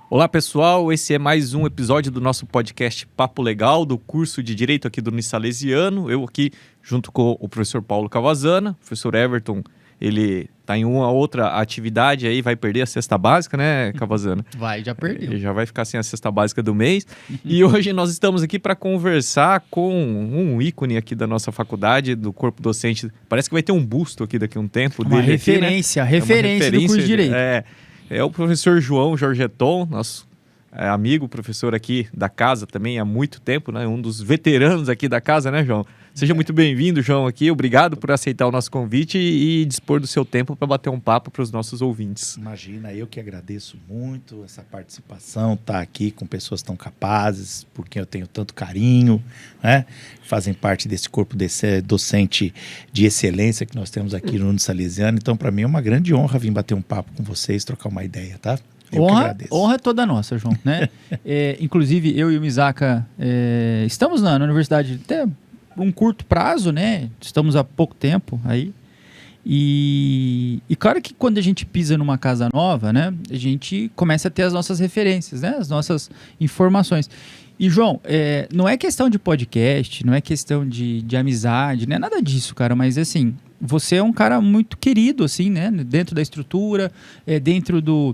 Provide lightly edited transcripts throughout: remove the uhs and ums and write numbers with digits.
Olá pessoal, esse é mais um episódio do nosso podcast Papo Legal, do curso de Direito aqui do Unisalesiano. Eu aqui junto com o professor Paulo Cavazana, o professor Everton, ele está em uma outra atividade aí, vai perder a cesta básica, né, Cavazana? Vai, já perdeu. Ele já vai ficar sem a cesta básica do mês. E hoje nós estamos aqui para conversar com um ícone aqui da nossa faculdade, do corpo docente. Parece que vai ter um busto aqui daqui a um tempo. Uma dele referência, aqui, né? referência do curso de Direito. É o professor João Jorgeton, nosso amigo, professor aqui da casa também há muito tempo, né? Um dos veteranos aqui da casa, né, João? Seja muito bem-vindo, João, aqui. Obrigado por aceitar o nosso convite e dispor do seu tempo para bater um papo para os nossos ouvintes. Imagina, eu que agradeço muito essa participação, estar aqui com pessoas tão capazes, por quem eu tenho tanto carinho, né? Fazem parte desse corpo docente de excelência que nós temos aqui no Unisalesiano. Então, para mim é uma grande honra vir bater um papo com vocês, trocar uma ideia, tá? Honra é toda nossa, João, né? Inclusive, eu e o Misaka estamos na universidade até um curto prazo, né? Estamos há pouco tempo aí. E claro que quando a gente pisa numa casa nova, né? A gente começa a ter as nossas referências, né? As nossas informações. E, João, não é questão de podcast, não é questão de amizade, não é nada disso, cara. Mas, assim, você é um cara muito querido, assim, né? Dentro da estrutura, dentro do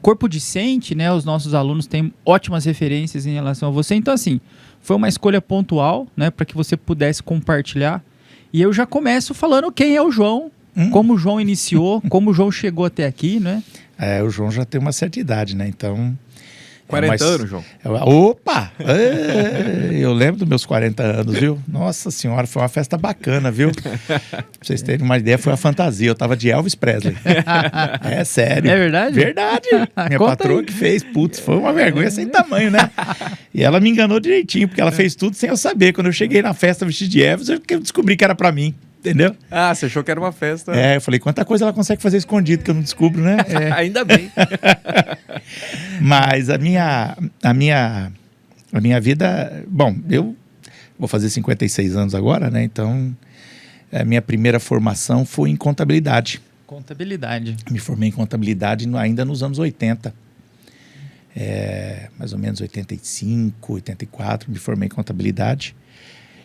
corpo discente, né? Os nossos alunos têm ótimas referências em relação a você. Então, assim, foi uma escolha pontual, né? Para que você pudesse compartilhar. E eu já começo falando quem é o João, como o João iniciou, como o João chegou até aqui, né? O João já tem uma certa idade, né? Então... 40 anos, João. Opa! Eu lembro dos meus 40 anos, viu? Nossa senhora, foi uma festa bacana, viu? Pra vocês terem uma ideia, foi uma fantasia. Eu tava de Elvis Presley. É sério. É verdade? Verdade. Minha patroa que fez. Putz, foi uma vergonha sem tamanho, né? E ela me enganou direitinho, porque ela fez tudo sem eu saber. Quando eu cheguei na festa vestido de Elvis, eu descobri que era pra mim. Entendeu? Ah, você achou que era uma festa. Eu falei, quanta coisa ela consegue fazer escondido que eu não descubro, né? Ainda bem. Mas a minha vida... Bom, eu vou fazer 56 anos agora, né? Então, a minha primeira formação foi em contabilidade. Contabilidade. Me formei em contabilidade ainda nos anos 80. Mais ou menos 85, 84, me formei em contabilidade.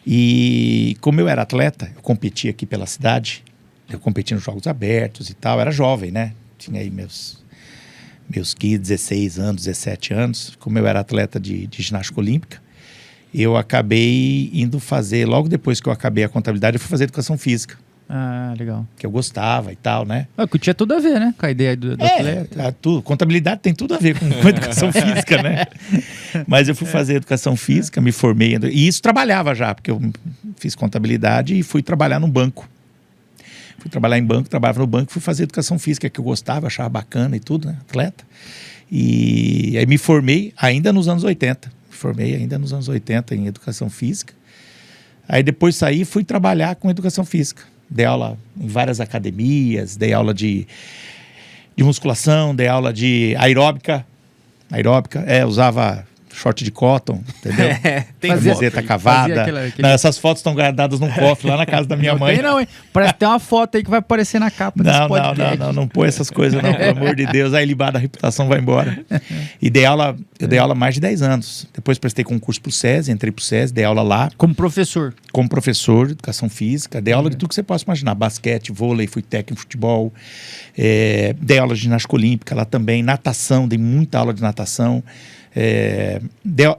E como eu era atleta, eu competia aqui pela cidade, eu competia nos Jogos Abertos e tal, era jovem, né? Tinha aí meus 15, 16 anos, 17 anos. Como eu era atleta de ginástica olímpica, eu acabei indo fazer, logo depois que eu acabei a contabilidade, eu fui fazer educação física. Ah, legal. Que eu gostava e tal, né? Que tinha tudo a ver, né? Com a ideia do atleta. Contabilidade tem tudo a ver com educação física, né? Mas eu fui fazer educação física, me formei. E isso trabalhava já, porque eu fiz contabilidade e fui trabalhar num banco. Fui trabalhar em banco, trabalhava no banco, fui fazer educação física, que eu gostava, achava bacana e tudo, né? Atleta. E aí me formei ainda nos anos 80. Me formei ainda nos anos 80 em educação física. Aí depois saí e fui trabalhar com educação física. Dei aula em várias academias, dei aula de musculação, dei aula de aeróbica. Usava short de cotton, entendeu? Camiseta cavada. Não, essas fotos estão guardadas num cofre lá na casa da minha mãe. Não, hein? Parece que tem uma foto aí que vai aparecer na capa desse podcast. Não põe essas coisas não, pelo amor de Deus. Aí libada a reputação vai embora. E eu dei aula há mais de 10 anos. Depois prestei concurso pro SESI, entrei pro SESI, dei aula lá. Como professor? Como professor de educação física, dei aula de tudo que você possa imaginar. Basquete, vôlei, fui técnico de futebol. Dei aula de ginástica olímpica lá também. Natação, dei muita aula de natação.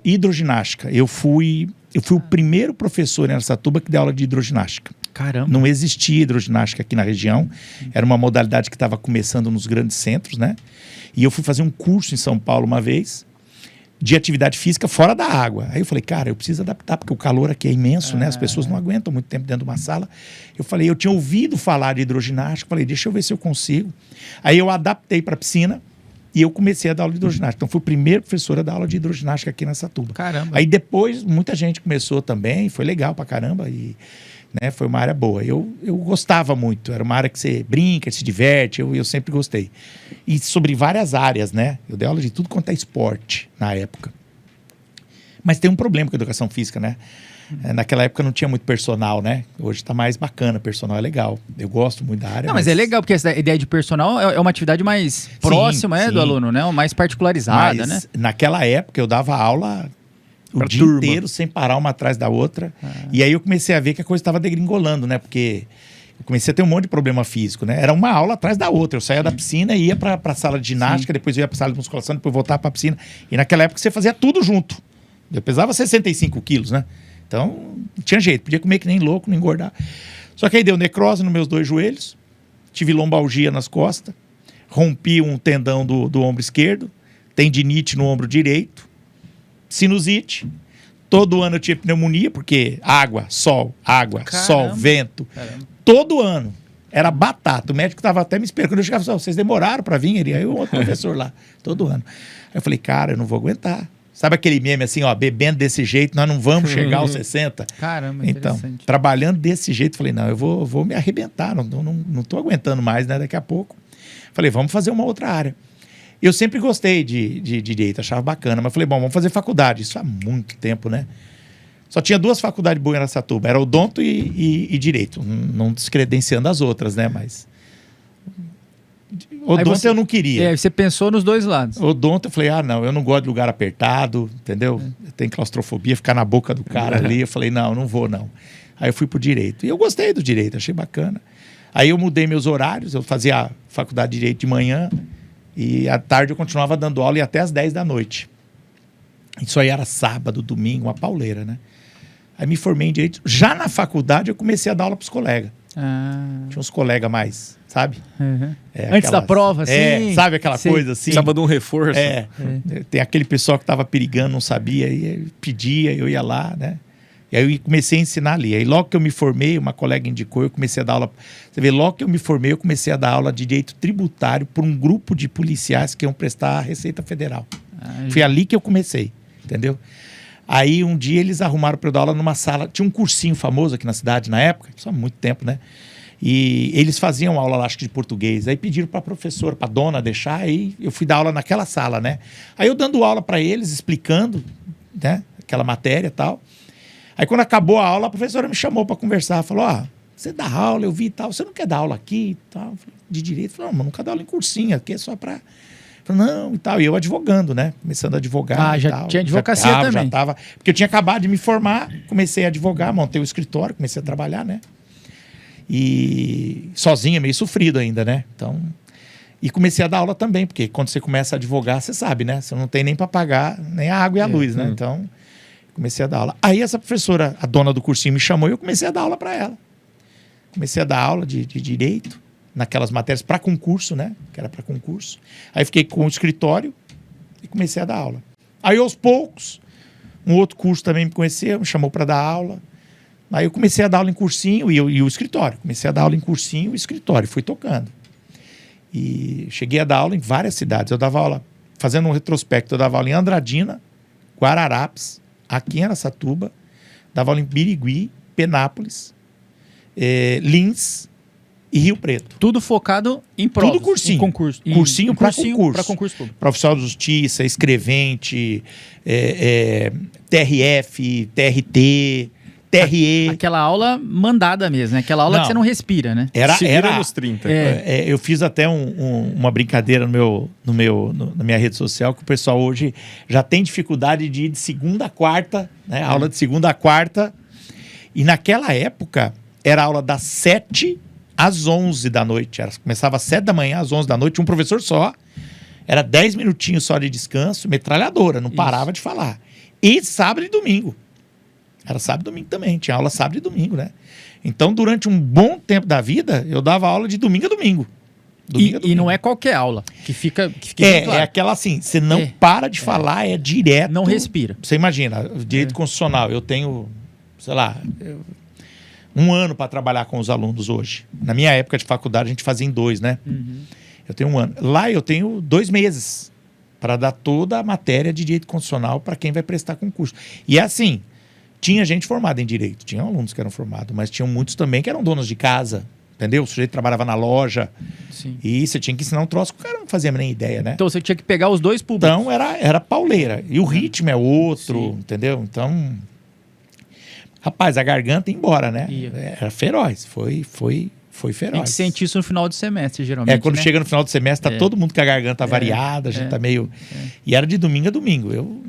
Hidroginástica. Eu fui o primeiro professor em Araçatuba que deu aula de hidroginástica. Caramba. Não existia hidroginástica aqui na região. Era uma modalidade que estava começando nos grandes centros, né? E eu fui fazer um curso em São Paulo uma vez de atividade física fora da água. Aí eu falei, cara, eu preciso adaptar, porque o calor aqui é imenso, né? As pessoas não aguentam muito tempo dentro de uma sala. Eu tinha ouvido falar de hidroginástica, falei, deixa eu ver se eu consigo. Aí eu adaptei para a piscina. E eu comecei a dar aula de hidroginástica. Então, fui o primeiro professor a dar aula de hidroginástica aqui na Araçatuba. Caramba. Aí depois, muita gente começou também. Foi legal pra caramba. E, né, foi uma área boa. Eu gostava muito. Era uma área que você brinca, se diverte. Eu sempre gostei. E sobre várias áreas, né? Eu dei aula de tudo quanto é esporte na época. Mas tem um problema com a educação física, né? Naquela época não tinha muito personal, né? Hoje está mais bacana, personal é legal. Eu gosto muito da área. Não, mas é legal, porque essa ideia de personal é uma atividade mais próxima do aluno, né? Mais particularizada, né? Naquela época eu dava aula o Pra dia turma. inteiro, sem parar uma atrás da outra. E aí eu comecei a ver que a coisa estava degringolando, né? Porque eu comecei a ter um monte de problema físico, né? Era uma aula atrás da outra. Eu saía da piscina e ia para a sala de ginástica, depois eu ia para a sala de musculação, depois voltava para a piscina. E naquela época você fazia tudo junto. Eu pesava 65 quilos, né? Então, não tinha jeito. Podia comer que nem louco, não engordar. Só que aí deu necrose nos meus 2 joelhos. Tive lombalgia nas costas. Rompi um tendão do ombro esquerdo. Tendinite no ombro direito. Sinusite. Todo ano eu tinha pneumonia, porque água, sol, vento. Caramba. Todo ano. Era batata. O médico estava até me esperando. Quando eu chegava, vocês demoraram para vir? Ele, aí o outro professor lá. Todo ano. Aí eu falei, cara, eu não vou aguentar. Sabe aquele meme assim, ó, bebendo desse jeito, nós não vamos chegar aos 60? Caramba, Então, interessante. trabalhando desse jeito, falei, não, eu vou me arrebentar, não tô aguentando mais, né, daqui a pouco. Falei, vamos fazer uma outra área. Eu sempre gostei de direito, achava bacana, mas falei, bom, vamos fazer faculdade. Isso há muito tempo, né? Só tinha 2 faculdades boas em Araçatuba, era odonto e direito, não descredenciando as outras, né, mas... Odonto eu não queria. Você pensou nos 2 lados. Odonto, eu falei, não, eu não gosto de lugar apertado, entendeu? Eu tenho claustrofobia, ficar na boca do cara ali. Eu falei, não vou, não. Aí eu fui pro direito. E eu gostei do direito, achei bacana. Aí eu mudei meus horários, eu fazia a faculdade de direito de manhã e à tarde eu continuava dando aula e até às 10 da noite. Isso aí era sábado, domingo, uma pauleira, né? Aí me formei em direito. Já na faculdade eu comecei a dar aula pros colegas. Tinha uns colegas mais, sabe? Uhum. Antes da prova, assim. Sabe aquela coisa assim? Precisava de um reforço. Tem aquele pessoal que estava perigando, não sabia, e pedia, eu ia lá, né? E aí eu comecei a ensinar ali. Aí logo que eu me formei, uma colega indicou, eu comecei a dar aula. Você vê, logo que eu me formei, eu comecei a dar aula de direito tributário para um grupo de policiais que iam prestar a Receita Federal. Foi ali que eu comecei, entendeu? Aí um dia eles arrumaram para eu dar aula numa sala, tinha um cursinho famoso aqui na cidade na época, só há muito tempo, né? E eles faziam aula lá, acho que de português. Aí pediram para a professora, para a dona deixar, aí eu fui dar aula naquela sala, né? Aí eu dando aula para eles, explicando, né, aquela matéria e tal. Aí quando acabou a aula, a professora me chamou para conversar, falou, você dá aula, eu vi e tal, você não quer dar aula aqui e tal? De direito? Eu falei, não, mas nunca dá aula em cursinho, aqui é só para... Falei, não, e tal. E eu advogando, né? Começando a advogar. Já tal. tinha advocacia também. Já tava. Porque eu tinha acabado de me formar, comecei a advogar, montei o escritório, comecei a trabalhar, né? E sozinho, meio sofrido ainda, né? Então. E comecei a dar aula também, porque quando você começa a advogar, você sabe, né? Você não tem nem para pagar nem a água e a luz, né? Então, comecei a dar aula. Aí essa professora, a dona do cursinho, me chamou e eu comecei a dar aula para ela. Comecei a dar aula de direito, naquelas matérias para concurso, né? Que era para concurso. Aí fiquei com o escritório e comecei a dar aula. Aí, aos poucos, um outro curso também me conheceu, me chamou para dar aula. Aí eu comecei a dar aula em cursinho e o escritório. Comecei a dar aula em cursinho e escritório. Fui tocando. E cheguei a dar aula em várias cidades. Eu dava aula, fazendo um retrospecto, eu dava aula em Andradina, Guararapes, aqui em Araçatuba, dava aula em Birigui, Penápolis, Lins e Rio Preto. Tudo focado em provas. Tudo cursinho. Em concurso. Cursinho para concurso. Para concurso público. Para oficial de justiça, escrevente, TRF, TRT, TRE. Aquela aula mandada mesmo, né? Aquela aula que você não respira, né? Era nos 30. Eu fiz até uma brincadeira na minha rede social, que o pessoal hoje já tem dificuldade de ir de segunda a quarta, né? Aula de segunda a quarta. E naquela época, era aula das 7 às 11 da noite. Começava às 7 da manhã, às 11 da noite, um professor só. Era 10 minutinhos só de descanso, metralhadora, não parava de falar. E sábado e domingo. Era sábado e domingo também, tinha aula sábado e domingo, né? Então, durante um bom tempo da vida, eu dava aula de domingo a domingo. E não é qualquer aula, que fica claro. É aquela assim, você não para de falar, é direto. Não respira. Você imagina, direito constitucional, eu tenho, sei lá, 1 ano para trabalhar com os alunos hoje. Na minha época de faculdade, a gente fazia em 2, né? Uhum. Eu tenho 1 ano. Lá eu tenho 2 meses para dar toda a matéria de direito constitucional para quem vai prestar concurso. E é assim, tinha gente formada em direito, tinha alunos que eram formados, mas tinham muitos também que eram donos de casa, entendeu? O sujeito trabalhava na loja Sim. e você tinha que ensinar um troço que o cara não fazia nem ideia, né? Então você tinha que pegar os dois públicos. Então era pauleira. E o ritmo é outro, Sim. entendeu? Então, rapaz, a garganta ia embora, né? Ia. Era feroz, foi A gente feroz. sente isso no final de semestre, geralmente. Quando né? chega no final do semestre, tá É. todo mundo com a garganta variada, a gente tá meio... E era de domingo a domingo.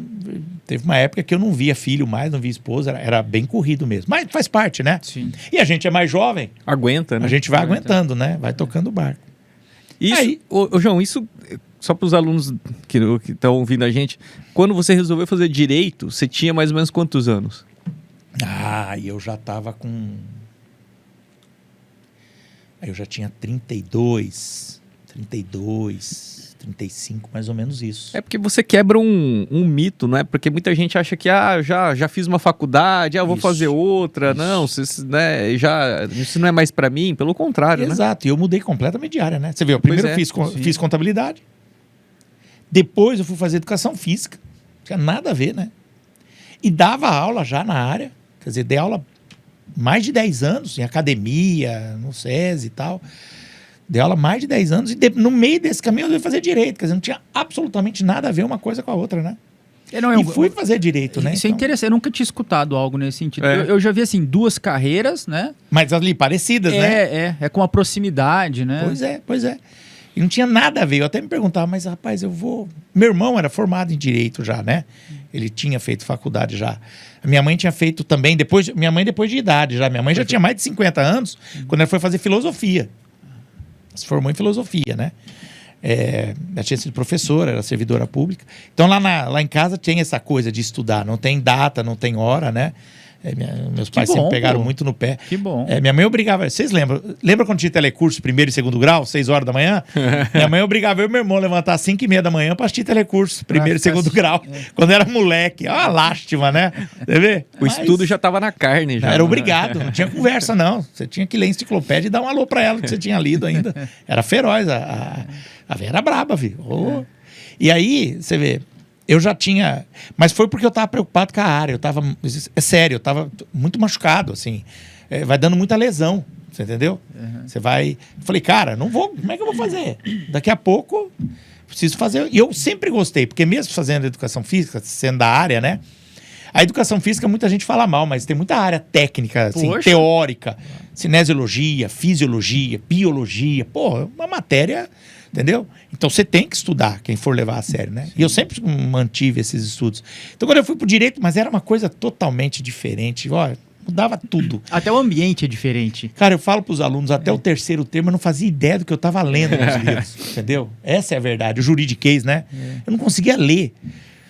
Teve uma época que eu não via filho mais, não via esposa, era bem corrido mesmo. Mas faz parte, né? Sim. E a gente é mais jovem, Aguenta, né? a gente vai aguentando, né? Vai tocando o barco. Isso, Aí- ô, João, isso só para os alunos que estão ouvindo a gente, quando você resolveu fazer direito, você tinha mais ou menos quantos anos? E eu já tava com... Aí eu já tinha 32, 35, mais ou menos isso. É porque você quebra um mito, não é? Porque muita gente acha que já fiz uma faculdade, vou Isso, fazer outra. isso. Não, isso não é mais para mim, pelo contrário, né? Exato, e eu mudei completamente de área, né? Você viu, primeiro eu sim. fiz contabilidade, depois eu fui fazer educação física, não tinha nada a ver, né? E dava aula já na área, quer dizer, dei aula mais de 10 anos, em academia, no SESI e tal. Dei aula mais de 10 anos e no meio desse caminho eu ia fazer direito, quer dizer, não tinha absolutamente nada a ver uma coisa com a outra, né? E fui fazer direito, né? Isso é interessante, eu nunca tinha escutado algo nesse sentido. É. Eu já vi, assim, duas carreiras, né? Mas ali, parecidas, né? É com a proximidade, né? Pois é. E não tinha nada a ver. Eu até me perguntava, mas rapaz, eu vou... Meu irmão era formado em Direito já, né? Ele tinha feito faculdade já. A minha mãe tinha feito também, minha mãe depois de idade já. Minha mãe já tinha mais de 50 anos quando ela foi fazer filosofia. Se formou em filosofia, né? Ela tinha sido professora, era servidora pública. Então lá em casa tem essa coisa de estudar. Não tem data, não tem hora, né? Meus pais sempre pegaram muito no pé. Que bom. Minha mãe obrigava... Vocês lembram? Lembra quando tinha telecurso primeiro e segundo grau, 6 horas da manhã? Minha mãe obrigava eu e meu irmão a levantar às 5h30 da manhã para assistir telecurso, primeiro e segundo grau. Quando era moleque. Uma lástima, né? Você vê? O estudo já estava na carne. Já, Era obrigado, não tinha conversa, não. Você tinha que ler a enciclopédia e dar um alô para ela, que você tinha lido ainda. Era feroz. A velha era braba, viu? E aí, você vê... Eu já tinha... Mas foi porque eu estava preocupado com a área. Eu estava... É sério, eu estava muito machucado, assim. Vai dando muita lesão, você entendeu? Você vai... Falei, cara, não vou... Como é que eu vou fazer? Daqui a pouco, preciso fazer... E eu sempre gostei, porque mesmo fazendo educação física, sendo da área, né? A educação física, muita gente fala mal, mas tem muita área técnica, assim, teórica. Cinesiologia, fisiologia, biologia. Pô, é uma matéria... Entendeu? Então você tem que estudar, quem for levar a sério, né? E eu sempre mantive esses estudos. Então quando eu fui pro direito, mas era uma coisa totalmente diferente. Olha, mudava tudo. Até o ambiente é diferente. Cara, eu falo pros alunos, até o terceiro termo eu não fazia ideia do que eu tava lendo nos livros. Entendeu? Essa é a verdade. O juridiquês, né? Eu não conseguia ler.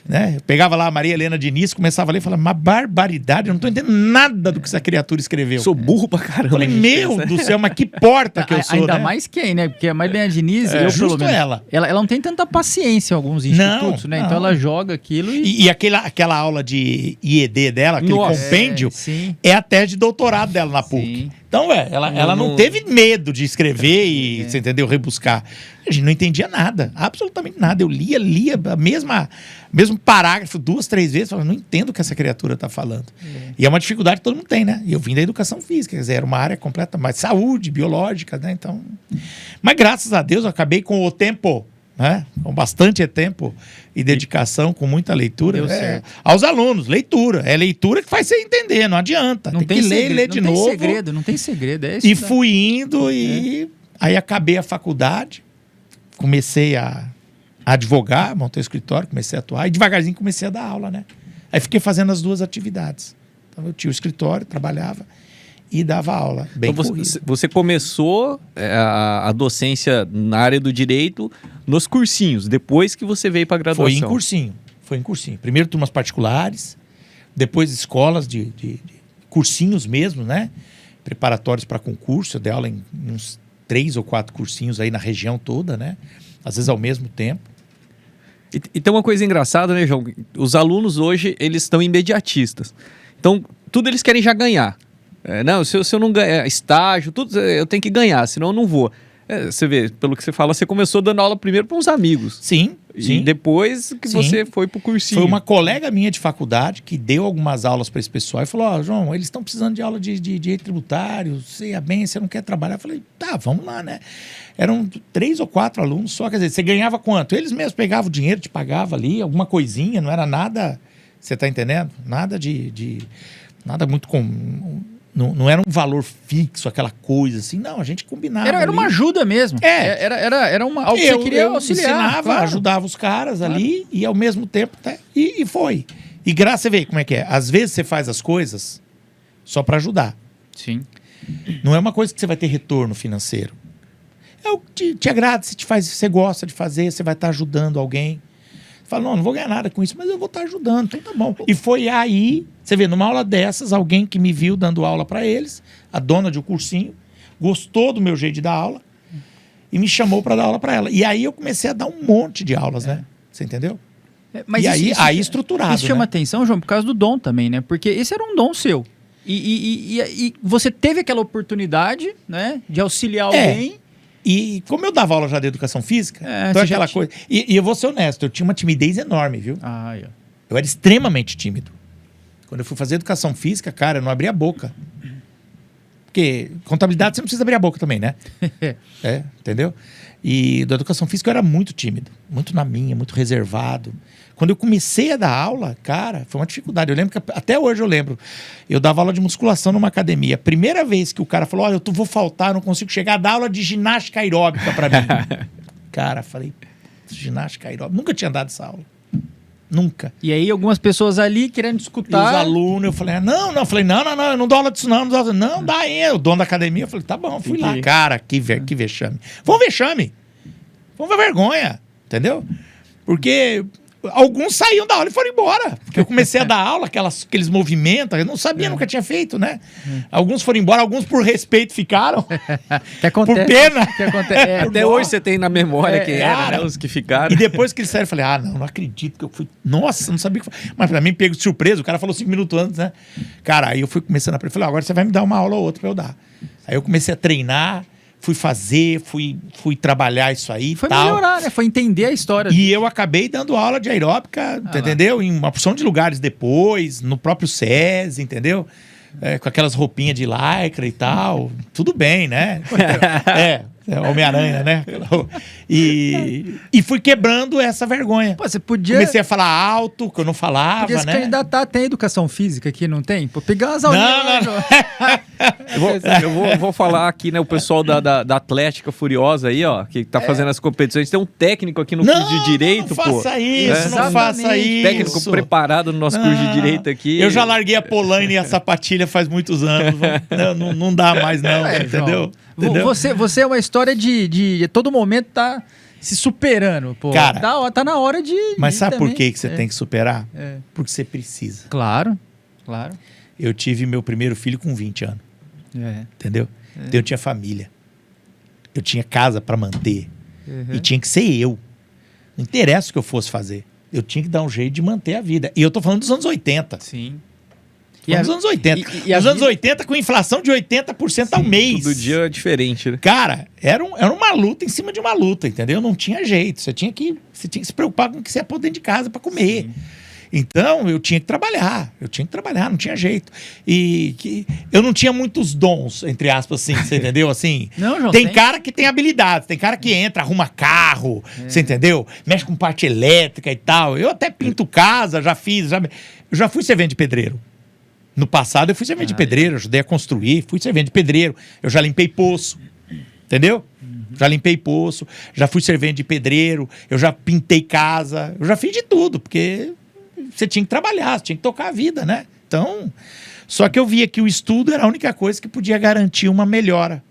Né? Eu pegava lá a Maria Helena Diniz, começava a ler e falava, uma barbaridade, eu não tô entendendo nada do que essa criatura escreveu. Sou burro pra caramba. Falei, meu do céu, mas que porta que eu sou, Ainda né? mais quem, né? Porque a Maria Diniz, eu justo pelo menos... Ela não tem tanta paciência em alguns institutos, né? não. Então ela joga aquilo e... E aquela aula de IED dela, aquele compêndio, sim. é a tese de doutorado dela na PUC. Sim. Então, ela não teve medo de escrever e, você entendeu, rebuscar. A gente não entendia nada, absolutamente nada. Eu lia mesmo parágrafo 2, 3 vezes, falava, não entendo o que essa criatura está falando. E é uma dificuldade que todo mundo tem, né? E eu vim da educação física, quer dizer, era uma área completa, mais saúde, biológica, né? Então... Mas graças a Deus eu acabei com o tempo... Né? Com bastante tempo e dedicação, com muita leitura. Deu certo. Aos alunos, leitura. É leitura que faz você entender, não adianta. Não tem que ler de novo. Não tem segredo. É E fui indo e aí acabei a faculdade, comecei a advogar, montei o escritório, comecei a atuar e devagarzinho comecei a dar aula, né? Aí fiquei fazendo as duas atividades. Então eu tinha o escritório, trabalhava e dava aula. Bem então você começou a docência na área do direito nos cursinhos, depois que você veio para a graduação. Foi em cursinho. Primeiro turmas particulares, depois escolas de cursinhos mesmo, né? Preparatórios para concurso. Eu dei aula em uns 3 ou 4 cursinhos aí na região toda, né? Às vezes ao mesmo tempo. E tem uma coisa engraçada, né, João? Os alunos hoje, eles estão imediatistas. Então, tudo eles querem já ganhar. Não, se eu não ganhar estágio, tudo eu tenho que ganhar, senão eu não vou. Você vê, pelo que você fala, você começou dando aula primeiro para uns amigos. Sim. E Sim. depois que Sim. você foi pro cursinho. Foi uma colega minha de faculdade que deu algumas aulas para esse pessoal e falou: João, eles estão precisando de aula de direito tributário, você é bem, você não quer trabalhar? Eu falei: tá, vamos lá, né? Eram 3 ou 4 alunos só, quer dizer, você ganhava quanto? Eles mesmos pegavam o dinheiro, te pagavam ali, alguma coisinha, não era nada, você tá entendendo? Nada nada muito comum. Não era um valor fixo, aquela coisa assim. Não, a gente combinava. Era uma ajuda mesmo. Era algo que você queria auxiliar. Ensinava, claro. ajudava os caras ali e ao mesmo tempo... E foi. E graças, você vê como é que é. Às vezes você faz as coisas só para ajudar. Sim. Não é uma coisa que você vai ter retorno financeiro. É o que te agrada, se você gosta de fazer, você vai estar ajudando alguém. Você fala, não vou ganhar nada com isso, mas eu vou estar ajudando, então tá bom. E foi aí, você vê, numa aula dessas, alguém que me viu dando aula para eles, a dona de um cursinho, gostou do meu jeito de dar aula e me chamou para dar aula para ela. E aí eu comecei a dar um monte de aulas, né? Você entendeu? Mas e aí estruturado, isso chama né? atenção, João, por causa do dom também, né? Porque esse era um dom seu. E você teve aquela oportunidade, né? De auxiliar alguém. E como eu dava aula já de educação física, então você aquela já coisa... E eu vou ser honesto, eu tinha uma timidez enorme, viu? Eu era extremamente tímido. Quando eu fui fazer educação física, cara, eu não abria a boca. Porque contabilidade você não precisa abrir a boca também, né? Entendeu? E da educação física eu era muito tímido. Muito na minha, muito reservado. Quando eu comecei a dar aula, cara, foi uma dificuldade. Eu lembro que, até hoje eu lembro, eu dava aula de musculação numa academia. A primeira vez que o cara falou, olha, eu vou faltar, não consigo chegar a dar aula de ginástica aeróbica pra mim. Cara, falei, ginástica aeróbica. Nunca tinha dado essa aula. Nunca. E aí algumas pessoas ali querendo escutar. E os alunos, eu falei, não, eu não dou aula disso não, não dá aí. O dono da academia, eu falei, tá bom, fui lá. Cara, que vexame. Foi um vexame. Foi uma vergonha, entendeu? Porque alguns saíam da aula e foram embora. Porque eu comecei a dar aula, aqueles movimentos, eu não sabia, nunca tinha feito, né? Alguns foram embora, alguns por respeito ficaram. Que acontece, por pena. Que acontece, Até hoje você tem na memória quem era, cara, né? Os que ficaram. E depois que eles saíram, eu falei, não acredito que eu fui... Nossa, não sabia o que foi. Mas pra mim, pego de surpresa, o cara falou 5 minutos antes, né? Cara, aí eu fui começando a... Falei, agora você vai me dar uma aula ou outra pra eu dar. Aí eu comecei a treinar, fui fazer, fui trabalhar isso aí e Foi tal. melhorar, né? Foi entender a história. E eu acabei dando aula de aeróbica, entendeu? Em uma porção de lugares depois, no próprio SESI, entendeu? Com aquelas roupinhas de lycra e tal. Tudo bem, né? Homem-Aranha, né? E fui quebrando essa vergonha. Pô, você podia... Comecei a falar alto, que eu não falava, Podia se né? candidatar, tem educação física aqui, não tem? Pô, pegar umas aulinhas. Eu vou falar aqui, né? O pessoal da Atlética Furiosa aí, ó, que tá fazendo as competições. Tem um técnico aqui no curso de Direito, não faça isso, não faça isso. Técnico preparado no nosso curso de Direito aqui. Eu já larguei a polaina e a sapatilha faz muitos anos. Não dá mais, não, entendeu? Você é uma história de todo momento tá se superando, pô. Cara, tá na hora de... Mas sabe também. por que você tem que superar? Porque você precisa. Claro. Eu tive meu primeiro filho com 20 anos. Entendeu? Então eu tinha família. Eu tinha casa para manter. E tinha que ser eu. Não interessa o que eu fosse fazer. Eu tinha que dar um jeito de manter a vida. E eu tô falando dos anos 80. Sim. Nos anos 80. Nos anos 80, com inflação de 80% ao mês. Todo dia é diferente, né? Cara, era uma luta em cima de uma luta, entendeu? Não tinha jeito. Você tinha que se preocupar com o que você ia pôr dentro de casa para comer. Sim. Então, eu tinha que trabalhar, não tinha jeito. Eu não tinha muitos dons, entre aspas, assim, você entendeu? Assim, não, João, tem cara que tem habilidades, tem cara que entra, arruma carro, você entendeu? Mexe com parte elétrica e tal. Eu até pinto casa, eu já fui servente de pedreiro. No passado, eu fui servente de pedreiro, ajudei a construir, fui servente de pedreiro, eu já limpei poço, entendeu? Já limpei poço, já fui servente de pedreiro, eu já pintei casa, eu já fiz de tudo, porque você tinha que trabalhar, você tinha que tocar a vida, né? Então, só que eu via que o estudo era a única coisa que podia garantir uma melhora,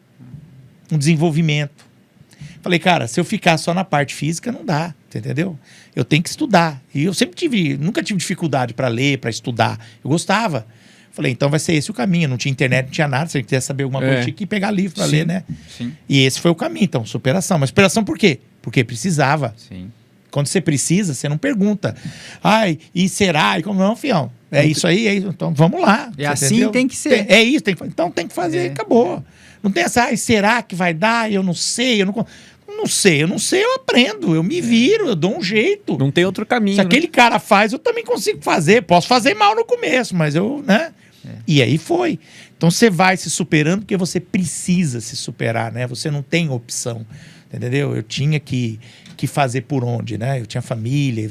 um desenvolvimento. Falei, cara, se eu ficar só na parte física, não dá, entendeu? Eu tenho que estudar. E eu nunca tive dificuldade para ler, para estudar. Eu gostava. Falei, então vai ser esse o caminho. Não tinha internet, não tinha nada. Se ele quiser saber alguma coisa, tinha que pegar livro para ler, né? Sim. E esse foi o caminho, então, superação. Mas superação por quê? Porque precisava. Sim. Quando você precisa, você não pergunta. Ai, e será? E como não, fião? É isso aí, é isso. Então, vamos lá. E assim entendeu? tem que ser. É isso, então tem que fazer, acabou. Não tem essa, será que vai dar? Eu não sei, Não sei, eu aprendo, eu me viro, eu dou um jeito. Não tem outro caminho. Se aquele cara faz, eu também consigo fazer. Posso fazer mal no começo, mas eu, né? E aí foi. Então você vai se superando porque você precisa se superar, né? Você não tem opção, entendeu? Eu tinha que fazer por onde, né? Eu tinha família,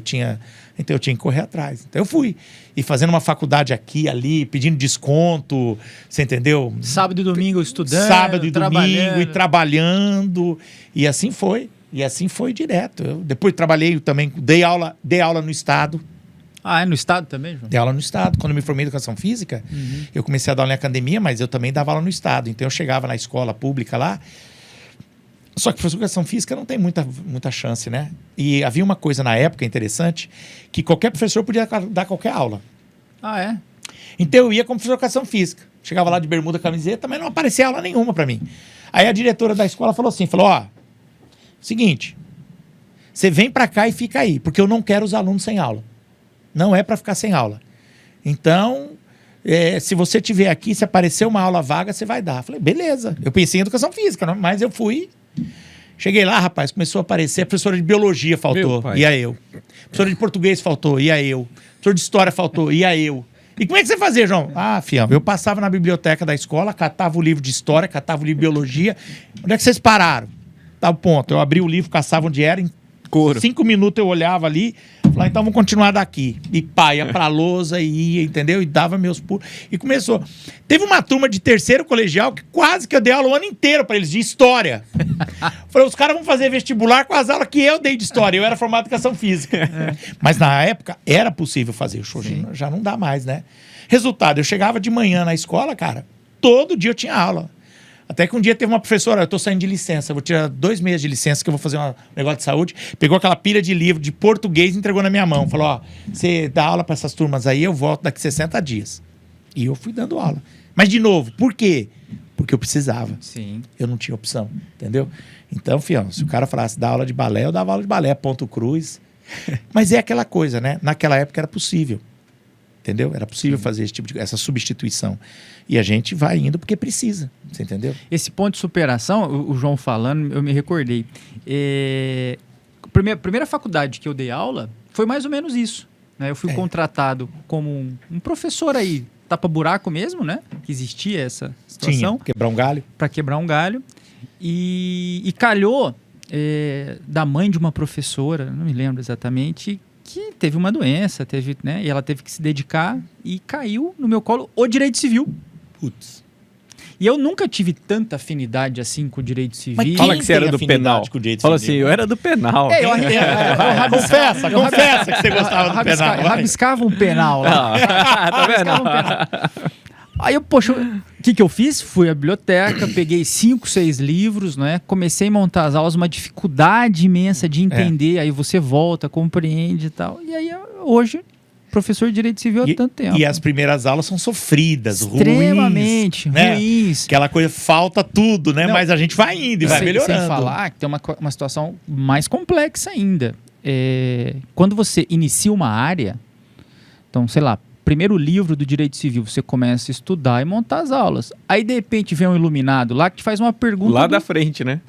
então eu tinha que correr atrás. Então eu fui. E fazendo uma faculdade aqui, ali, pedindo desconto, você entendeu? Sábado e domingo estudando, Sábado e domingo e trabalhando. E assim foi. E assim foi direto. Eu depois trabalhei também, dei aula no Estado. Ah, é no Estado também, João? Dei aula no Estado. Quando eu me formei em Educação Física, eu comecei a dar aula em academia, mas eu também dava aula no Estado. Então eu chegava na escola pública lá. Só que professor de Educação Física não tem muita chance, né? E havia uma coisa na época interessante, que qualquer professor podia dar qualquer aula. Ah, é? Então eu ia como professor de Educação Física. Chegava lá de bermuda, camiseta, mas não aparecia aula nenhuma para mim. Aí a diretora da escola falou assim, ó, seguinte, você vem para cá e fica aí, porque eu não quero os alunos sem aula. Não é para ficar sem aula. Então, se você tiver aqui, se aparecer uma aula vaga, você vai dar. Falei, beleza. Eu pensei em Educação Física, não? Mas eu fui. Cheguei lá, rapaz, começou a aparecer. A professora de Biologia faltou, ia eu. Professora de Português faltou, ia eu. Professor de História faltou, ia eu. E como é que você fazia, João? Ah, fião, eu passava na biblioteca da escola, catava o livro de História, catava o livro de Biologia. Onde é que vocês pararam? Tá o ponto. Eu abri o livro, caçava onde era, em 5 minutos eu olhava ali, falava, então vamos continuar daqui. E pá, ia pra lousa e ia, entendeu? E dava meus pulos. E começou. Teve uma turma de terceiro colegial que quase que eu dei aula o ano inteiro pra eles, de História. Falei, os caras vão fazer vestibular com as aulas que eu dei de História. Eu era formado em Educação Física. Mas na época era possível fazer. Hoje já não dá mais, né? Resultado, eu chegava de manhã na escola, cara, todo dia eu tinha aula. Até que um dia teve uma professora, eu tô saindo de licença, vou tirar 2 meses de licença que eu vou fazer um negócio de saúde. Pegou aquela pilha de livro de português e entregou na minha mão. Falou, ó, você dá aula para essas turmas aí, eu volto daqui 60 dias. E eu fui dando aula. Mas de novo, por quê? Porque eu precisava. Sim. Eu não tinha opção, entendeu? Então, fião, se o cara falasse dá aula de balé, eu dava aula de balé, ponto cruz. Mas é aquela coisa, né? Naquela época era possível. Entendeu? Era possível fazer essa substituição. E a gente vai indo porque precisa. Você entendeu? Esse ponto de superação, o João falando, eu me recordei. A primeira faculdade que eu dei aula foi mais ou menos isso. Né? Eu fui contratado como um professor aí, tapa-buraco mesmo, né? Que existia essa situação. Quebrar um galho. Para quebrar um galho. E calhou da mãe de uma professora, não me lembro exatamente, que teve uma doença, né, e ela teve que se dedicar e caiu no meu colo o direito civil. Putz. E eu nunca tive tanta afinidade assim com o direito civil. Mas Fala que você era do penal. Fala assim, eu era do penal. Confessa que você gostava do penal. Eu rabiscava um penal lá. Tá vendo? Aí, poxa, o que eu fiz? Fui à biblioteca, peguei 5, 6 livros, né? Comecei a montar as aulas, uma dificuldade imensa de entender. Aí você volta, compreende e tal. E aí, hoje, professor de Direito Civil há tanto tempo. E as primeiras aulas são sofridas, extremamente ruins. Aquela coisa, falta tudo, né? Não, mas a gente vai indo e vai melhorando. Sem falar que tem uma situação mais complexa ainda. Quando você inicia uma área, então, sei lá, primeiro livro do Direito Civil, você começa a estudar e montar as aulas. Aí, de repente, vem um iluminado lá que te faz uma pergunta... Lá da frente, né?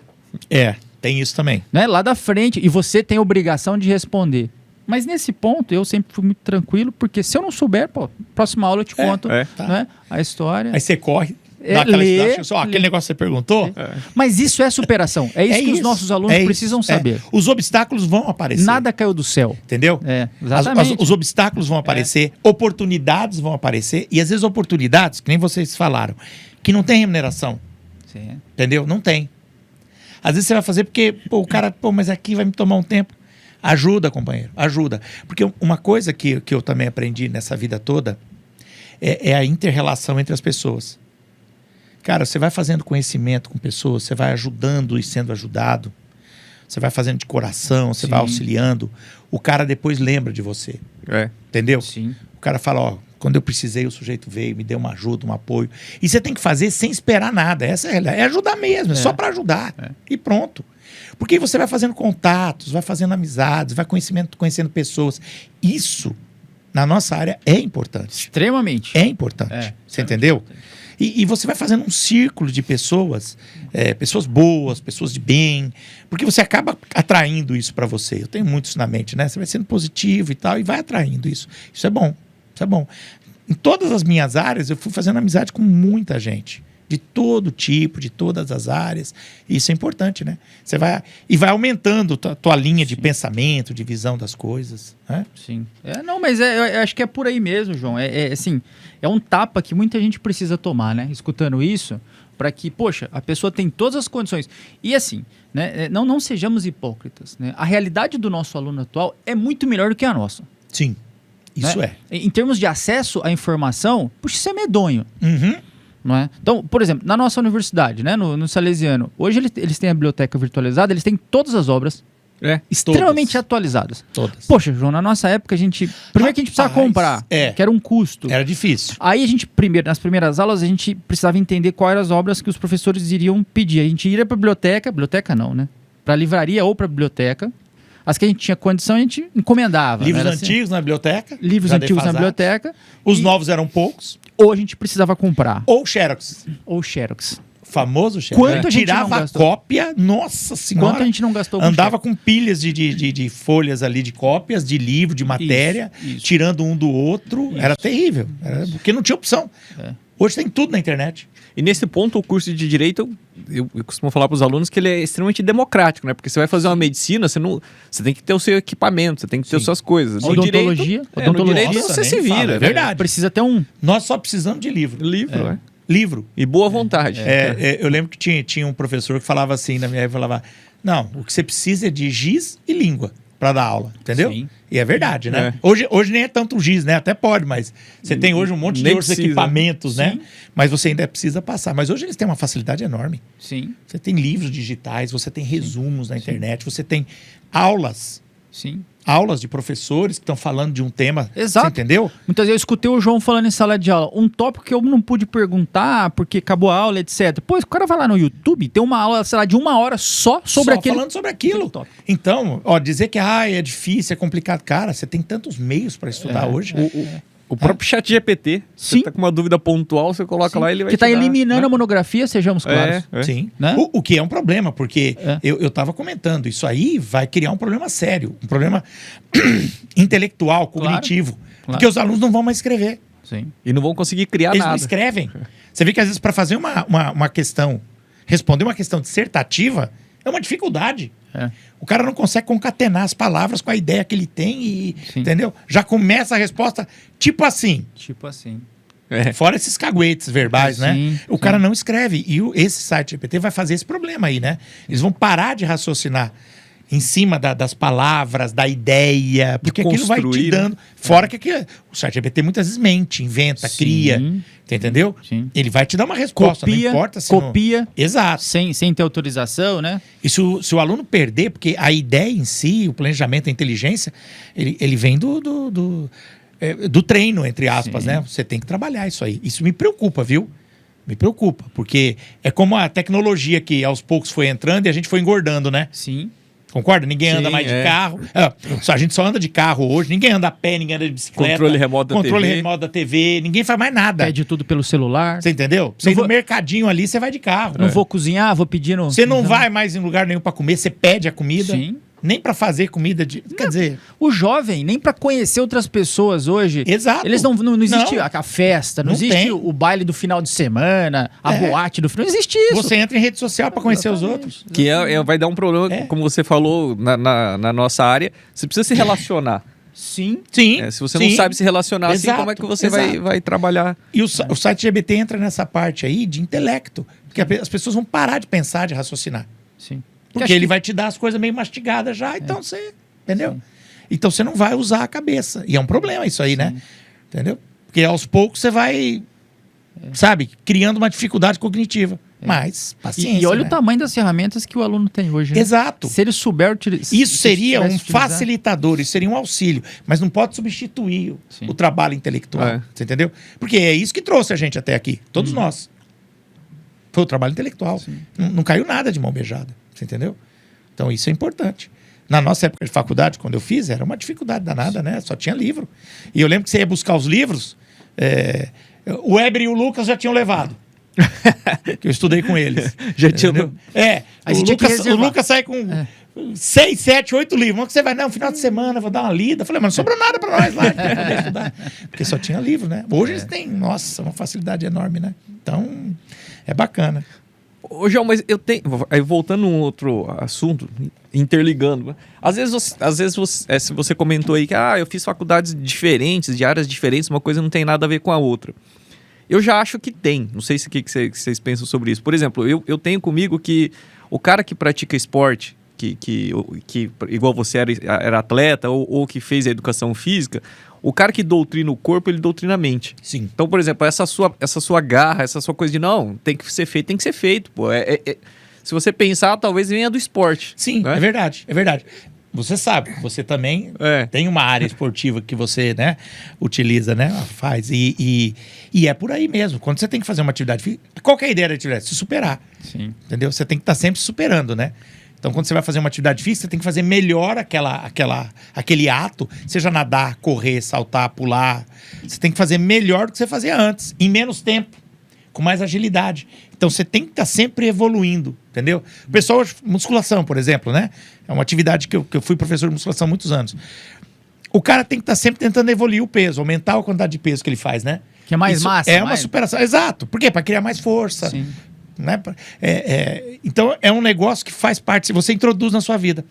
Tem isso também. Né? Lá da frente, e você tem a obrigação de responder. Mas nesse ponto, eu sempre fui muito tranquilo, porque se eu não souber, próxima aula eu te conto né, a história. Aí você corre, dá aquela estudada, aquele negócio que você perguntou. Mas isso é superação. É isso que os nossos alunos precisam saber. Os obstáculos vão aparecer. Nada caiu do céu. Entendeu? Exatamente. Os obstáculos vão aparecer, oportunidades vão aparecer, e às vezes oportunidades, que nem vocês falaram, que não tem remuneração. Sim. Entendeu? Não tem. Às vezes você vai fazer porque, o cara, mas aqui vai me tomar um tempo. Ajuda, companheiro, ajuda. Porque uma coisa que eu também aprendi nessa vida toda é a inter-relação entre as pessoas. Cara, você vai fazendo conhecimento com pessoas, você vai ajudando e sendo ajudado, você vai fazendo de coração, você vai auxiliando, o cara depois lembra de você. Entendeu? Sim. O cara fala, quando eu precisei, o sujeito veio, me deu uma ajuda, um apoio. E você tem que fazer sem esperar nada. Essa é ajudar mesmo, é só para ajudar. E pronto. Porque você vai fazendo contatos, vai fazendo amizades, vai conhecendo pessoas. Isso, na nossa área, é importante. Extremamente. É importante. Você entendeu? E você vai fazendo um círculo de pessoas, pessoas boas, pessoas de bem, porque você acaba atraindo isso para você. Eu tenho muito isso na mente, né? Você vai sendo positivo e tal, e vai atraindo isso. Isso é bom, isso é bom. Em todas as minhas áreas, eu fui fazendo amizade com muita gente. De todo tipo, de todas as áreas. E isso é importante, né? Você vai aumentando tua linha de pensamento, de visão das coisas. Né? Sim. Não, mas eu acho que é por aí mesmo, João. Assim, é um tapa que muita gente precisa tomar, né? Escutando isso, para que, poxa, a pessoa tem todas as condições. E assim, né? Não sejamos hipócritas. Né? A realidade do nosso aluno atual é muito melhor do que a nossa. Sim, isso né? Em termos de acesso à informação, puxa, isso é medonho. Uhum. Não é? Então, por exemplo, na nossa universidade, né, no Salesiano, hoje eles têm a biblioteca virtualizada, eles têm todas as obras extremamente atualizadas. Todas. Poxa, João, na nossa época, primeiro que a gente precisava comprar, que era um custo. Era difícil. Aí a gente, nas primeiras aulas, a gente precisava entender quais eram as obras que os professores iriam pedir. A gente ia para a biblioteca não, né? Para a livraria ou para a biblioteca. As que a gente tinha condição, a gente encomendava. Livros antigos na biblioteca. Livros antigos na biblioteca. Os novos eram poucos. Ou a gente precisava comprar. Ou Xerox. O Famoso Xerox. Quanto a gente tirava não gastou? a cópia, nossa senhora. Quanto a gente não gastou com Andava com pilhas de folhas ali, de cópias, de livro, de matéria, Isso. tirando um do outro. Era terrível. Porque não tinha opção. Hoje tem tudo na internet. E nesse ponto, o curso de Direito, eu costumo falar para os alunos que ele é extremamente democrático, né? Porque você vai fazer uma medicina, você tem que ter o seu equipamento, você tem que ter as suas coisas. No Odontologia. No direito você se vira. Fala, é verdade. Precisa ter um... Nós só precisamos de livro. Livro. Livro. E boa vontade. Eu lembro que tinha um professor que falava assim, na minha época, falava, não, o que você precisa é de giz e língua para dar aula, entendeu? Sim. E é verdade, né? Hoje nem é tanto giz, né? Até pode, mas você tem hoje um monte de outros equipamentos, né? Mas você ainda precisa passar. Mas hoje eles têm uma facilidade enorme. Sim. Você tem livros digitais, você tem resumos na internet, você tem aulas. Sim. Aulas de professores que estão falando de um tema. Exato. Você entendeu? Muitas vezes eu escutei o João falando em sala de aula, um tópico que eu não pude perguntar porque acabou a aula, etc. Pô, o cara vai lá no YouTube, tem uma aula, sei lá, de 1 hora só sobre aquele... falando sobre aquilo. Então, dizer que é difícil, é complicado. Cara, você tem tantos meios para estudar hoje. O próprio chat GPT, você tá com uma dúvida pontual, você coloca lá e ele vai que tá te dar, eliminando né? a monografia, sejamos claros. Sim. Né? O que é um problema, porque eu estava comentando, isso aí vai criar um problema sério, um problema intelectual, cognitivo. Claro. Porque os alunos não vão mais escrever. Sim. E não vão conseguir criar Eles nada. não escrevem. Você vê que às vezes para fazer uma questão, responder uma questão dissertativa, é uma dificuldade. O cara não consegue concatenar as palavras com a ideia que ele tem e, entendeu? Já começa a resposta tipo assim. Tipo assim. Fora esses caguetes verbais, né? O cara não escreve. E esse site GPT vai fazer esse problema aí, né? Eles vão parar de raciocinar em cima das palavras, da ideia, porque aquilo vai te dando... Fora que o site GPT muitas vezes mente, inventa, cria, entendeu? Sim. Ele vai te dar uma resposta, copia, não importa se copia, Exato. Sem ter autorização, né? E se o aluno perder, porque a ideia em si, o planejamento, a inteligência, ele vem do treino, entre aspas, né? Você tem que trabalhar isso aí. Isso me preocupa, viu? Me preocupa, porque é como a tecnologia que aos poucos foi entrando e a gente foi engordando, né? Sim. Concorda? Ninguém anda mais de carro. A gente só anda de carro hoje. Ninguém anda a pé, ninguém anda de bicicleta. Controle remoto da TV. Ninguém faz mais nada. Pede tudo pelo celular. Você entendeu? Você ir no mercadinho ali, você vai de carro. Não vou cozinhar, vou pedir no... Você não vai mais em lugar nenhum pra comer. Você pede a comida. Sim. Nem pra fazer comida Quer dizer... O jovem, nem pra conhecer outras pessoas hoje. Exato. Eles não existe a festa, não existe tem. o baile do final de semana, a boate do final. Não existe isso. Você entra em rede social pra conhecer os outros. Que vai dar um problema, como você falou na nossa área. Você precisa se relacionar. Sim. Sim. Se você não sabe se relacionar assim, como é que você vai trabalhar? E o site GBT entra nessa parte aí de intelecto. Porque as pessoas vão parar de pensar, de raciocinar. Sim. Porque ele vai te dar as coisas meio mastigadas já, então você... Entendeu? Sim. Então você não vai usar a cabeça. E é um problema isso aí, né? Entendeu? Porque aos poucos você vai, sabe, criando uma dificuldade cognitiva. Mas, paciência, E olha né? o tamanho das ferramentas que o aluno tem hoje, né? Exato. Se ele souber utilizar... Isso seria um facilitador, isso seria um auxílio. Mas não pode substituir o trabalho intelectual. Você entendeu? Porque é isso que trouxe a gente até aqui. Todos nós. Foi o trabalho intelectual. Não caiu nada de mão beijada. Você entendeu? Então isso é importante. Na nossa época de faculdade, quando eu fiz, era uma dificuldade danada, né? Só tinha livro. E eu lembro que você ia buscar os livros, o Weber e o Lucas já tinham levado. Que eu estudei com eles. Já tinha... Entendeu? Aí O você tinha que Lucas, o reservar. Lucas sai com 6, 7, 8 livros. Onde que você vai? Não, final de semana, vou dar uma lida. Eu falei, mas não sobrou nada pra nós lá pra poder estudar. Porque só tinha livro, né? Hoje eles têm, nossa, uma facilidade enorme, né? Então, é bacana. Ô, João, mas eu tenho... Aí, voltando a um outro assunto, interligando. Às vezes você, se você comentou aí que eu fiz faculdades diferentes, de áreas diferentes, uma coisa não tem nada a ver com a outra. Eu já acho que tem. Não sei se que vocês pensam sobre isso. Por exemplo, eu tenho comigo que o cara que pratica esporte, que igual você era atleta ou que fez a educação física, o cara que doutrina o corpo, ele doutrina a mente. Sim. Então, por exemplo, essa sua garra, essa sua coisa de não, tem que ser feito, pô. Se você pensar, talvez venha do esporte. Sim, né? é verdade, é verdade. Você sabe, você também tem uma área esportiva que você, né, utiliza, né, faz. E é por aí mesmo. Quando você tem que fazer uma atividade física, qual que é a ideia da atividade? Se superar. Sim. Entendeu? Você tem que estar sempre se superando, né? Então, quando você vai fazer uma atividade física, você tem que fazer melhor aquele ato, seja nadar, correr, saltar, pular. Você tem que fazer melhor do que você fazia antes, em menos tempo, com mais agilidade. Então, você tem que estar sempre evoluindo, entendeu? O pessoal, musculação, por exemplo, né? É uma atividade que eu fui professor de musculação há muitos anos. O cara tem que estar sempre tentando evoluir o peso, aumentar a quantidade de peso que ele faz, né? Que é mais Isso massa. É uma superação. Exato. Por quê? Para criar mais força. Sim. Né? Então, é um negócio que faz parte, se você introduz na sua vida.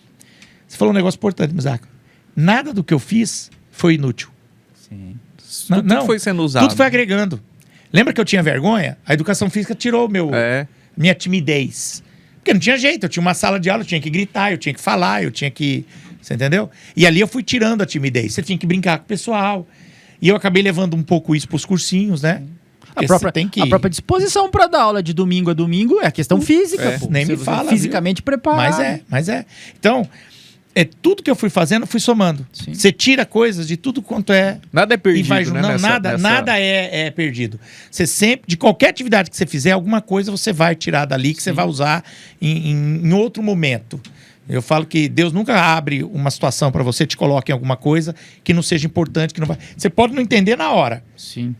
Você falou um negócio importante, Misaka. Nada do que eu fiz foi inútil. Sim. Tudo foi sendo usado. Tudo foi agregando. Lembra que eu tinha vergonha? A educação física tirou minha timidez. Porque não tinha jeito, eu tinha uma sala de aula, eu tinha que gritar, eu tinha que falar, eu tinha que... Você entendeu? E ali eu fui tirando a timidez. Você tinha que brincar com o pessoal. E eu acabei levando um pouco isso para os cursinhos, né? A própria disposição para dar aula de domingo a domingo é a questão física, pô. Nem me fala. Fisicamente preparado. Mas é. Então, tudo que eu fui fazendo, eu fui somando. Sim. Você tira coisas de tudo quanto é... Nada é perdido, e vai, né? Não, nada é perdido. Você sempre, de qualquer atividade que você fizer, alguma coisa você vai tirar dali que você vai usar em outro momento. Eu falo que Deus nunca abre uma situação para você, te coloca em alguma coisa que não seja importante, que não vai... Você pode não entender na hora. Sim.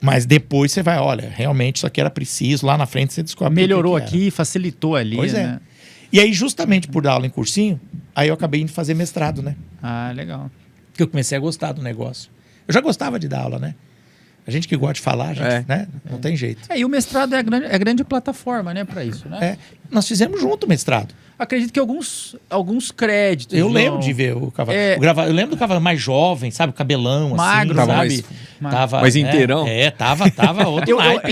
Mas depois você vai, olha, realmente isso aqui era preciso, lá na frente você descobre. Melhorou que aqui, facilitou ali, pois né? E aí, justamente por dar aula em cursinho, aí eu acabei indo fazer mestrado, né? Ah, legal. Porque eu comecei a gostar do negócio. Eu já gostava de dar aula, né? A gente que gosta de falar, né? Não tem jeito. E o mestrado é a grande plataforma, né, para isso, né? Nós fizemos junto o mestrado. Acredito que alguns créditos. Eu lembro de ver o cavalo. Eu lembro do cavalo mais jovem, sabe? O cabelão, magro, assim, sabe? Tava mais inteirão. Tava outro naipe.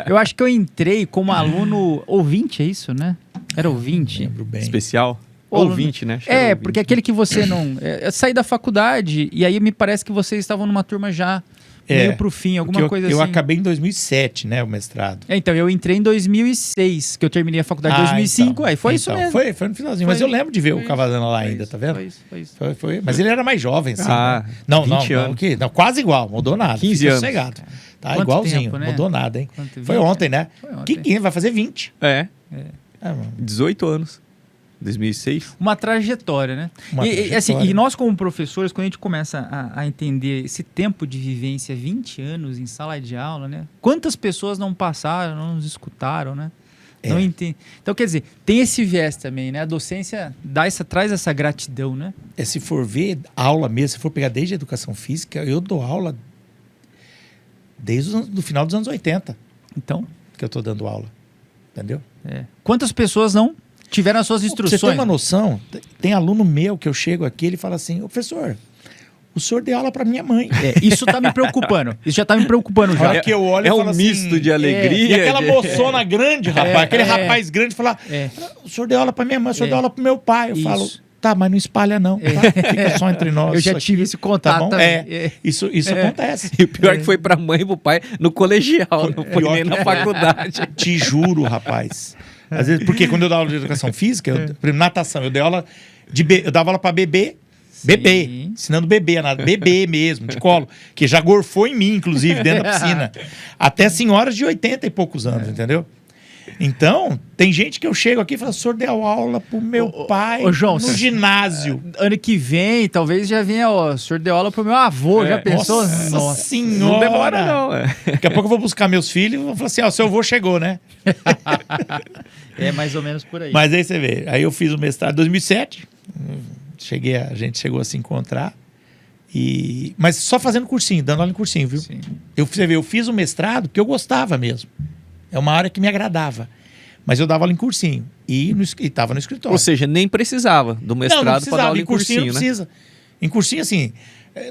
Eu acho que eu entrei como aluno ouvinte, é isso, né? Era ouvinte. Lembro bem. Especial. Ouvinte, né? Porque aquele que você não... Eu saí da faculdade e aí me parece que vocês estavam numa turma já meio pro fim, alguma coisa assim. Eu acabei em 2007, né, o mestrado. Então, eu entrei em 2006, que eu terminei a faculdade em 2005, então, aí foi isso mesmo. Foi no finalzinho, mas eu lembro de ver o Cavalana lá ainda, tá vendo? Foi isso. Foi. Mas ele era mais jovem, assim. Ah, né? Não, 20 anos. Não, quase igual, mudou nada. 15 anos. Sossegado. Tá Quanto igualzinho, tempo, né? mudou nada, hein? Quanto, Foi 20? ontem, né? Foi ontem. Que vai fazer 20. Mano. 18 anos. 2006. Uma trajetória, né? E nós, como professores, quando a gente começa a entender esse tempo de vivência, 20 anos em sala de aula, né? Quantas pessoas não passaram, não nos escutaram, né? Não entende. Então, quer dizer, tem esse viés também, né? A docência traz essa gratidão, né? Se for ver aula mesmo, se for pegar desde a educação física, eu dou aula desde o final dos anos 80. Então, que eu tô dando aula. Entendeu? Quantas pessoas não tiveram as suas instruções? Pra você ter uma noção, tem aluno meu que eu chego aqui, ele fala assim, professor, o senhor deu aula pra minha mãe. Isso tá me preocupando. Isso já tá me preocupando já. Que eu olho um misto de alegria. E aquela moçona grande, rapaz, aquele rapaz grande fala, o senhor deu aula pra minha mãe, o senhor deu aula pro meu pai. Eu falo, tá, mas não espalha não. Tá? Fica só entre nós. Eu já tive esse contato também. Isso acontece. E o pior é que foi pra mãe e pro pai no colegial, não foi nem na faculdade. Te juro, rapaz. Às vezes, porque quando eu dava aula de educação física, natação, eu dava aula pra bebê, ensinando bebê a nadar, bebê mesmo, de colo, que já gorfou em mim, inclusive, dentro da piscina. Até senhoras de 80 e poucos anos, entendeu? Então, tem gente que eu chego aqui e falo, o senhor deu aula pro meu pai João, no ginásio. Ano que vem, talvez já venha, ó, o senhor deu aula pro meu avô, já pensou? Nossa senhora! Não demora, não. Daqui a pouco eu vou buscar meus filhos e vou falar assim, ó, seu avô chegou, né? É mais ou menos por aí. Mas aí você vê, aí eu fiz o mestrado em 2007, a gente chegou a se encontrar, mas só fazendo cursinho, dando aula em cursinho, viu? Sim. Você vê, eu fiz o mestrado porque eu gostava mesmo. É uma área que me agradava. Mas eu dava aula em cursinho e estava no escritório. Ou seja, nem precisava do mestrado para dar aula em cursinho, não né? precisa. Em cursinho, assim,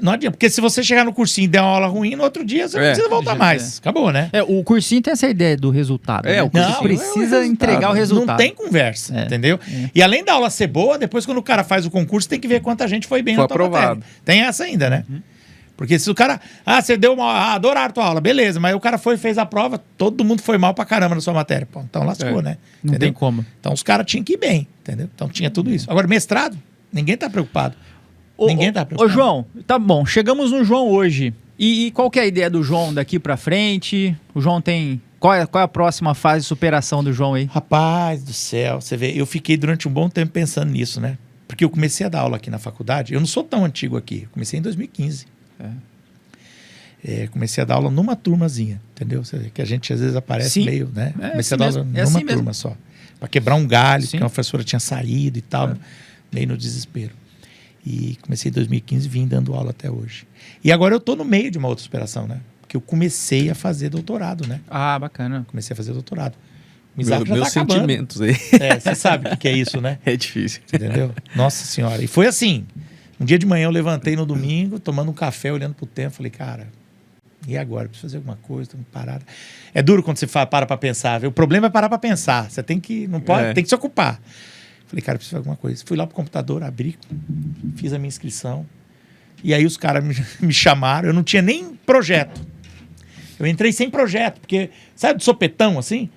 não adianta. Porque se você chegar no cursinho e der uma aula ruim, no outro dia você não precisa voltar mais. Acabou, né? O cursinho tem essa ideia do resultado. Né? O cursinho precisa entregar o resultado. Não tem conversa, entendeu? E além da aula ser boa, depois quando o cara faz o concurso, tem que ver quanta gente foi bem na tua aprovado. matéria. Tem essa ainda, né? Porque se o cara... você deu uma... adoraram a tua aula, beleza. Mas o cara fez a prova, todo mundo foi mal pra caramba na sua matéria. Pô, então lascou, né? Não Entendeu? tem como. Então os caras tinham que ir bem, entendeu? Então tinha tudo isso. Agora, mestrado, ninguém tá preocupado. Ninguém tá preocupado. Ô, João, tá bom. Chegamos no João hoje. E qual que é a ideia do João daqui pra frente? O João tem... Qual é a próxima fase de superação do João aí? Rapaz do céu, você vê, eu fiquei durante um bom tempo pensando nisso, né? Porque eu comecei a dar aula aqui na faculdade, eu não sou tão antigo aqui, eu comecei em 2015. Comecei a dar aula numa turmazinha, entendeu? Você vê que a gente às vezes aparece meio, né? Comecei a dar aula numa turma só. Para quebrar um galho, porque uma professora tinha saído e tal, meio no desespero. E comecei em 2015 e vim dando aula até hoje. E agora eu tô no meio de uma outra superação, né? Porque eu comecei a fazer doutorado, né? Ah, bacana. Comecei a fazer doutorado. Meus sentimentos aí. Você sabe o que é isso, né? É difícil. Entendeu? Nossa senhora. E foi assim. Um dia de manhã eu levantei no domingo, tomando um café, olhando pro tempo, falei, cara, e agora? Preciso fazer alguma coisa, tô parado. É duro quando você para pra pensar, viu? O problema é parar pra pensar. Você tem que, não pode, tem que se ocupar. Falei, cara, preciso fazer alguma coisa. Fui lá pro computador, abri, fiz a minha inscrição. E aí os caras me chamaram, eu não tinha nem projeto. Eu entrei sem projeto, porque, sabe, do sopetão, assim?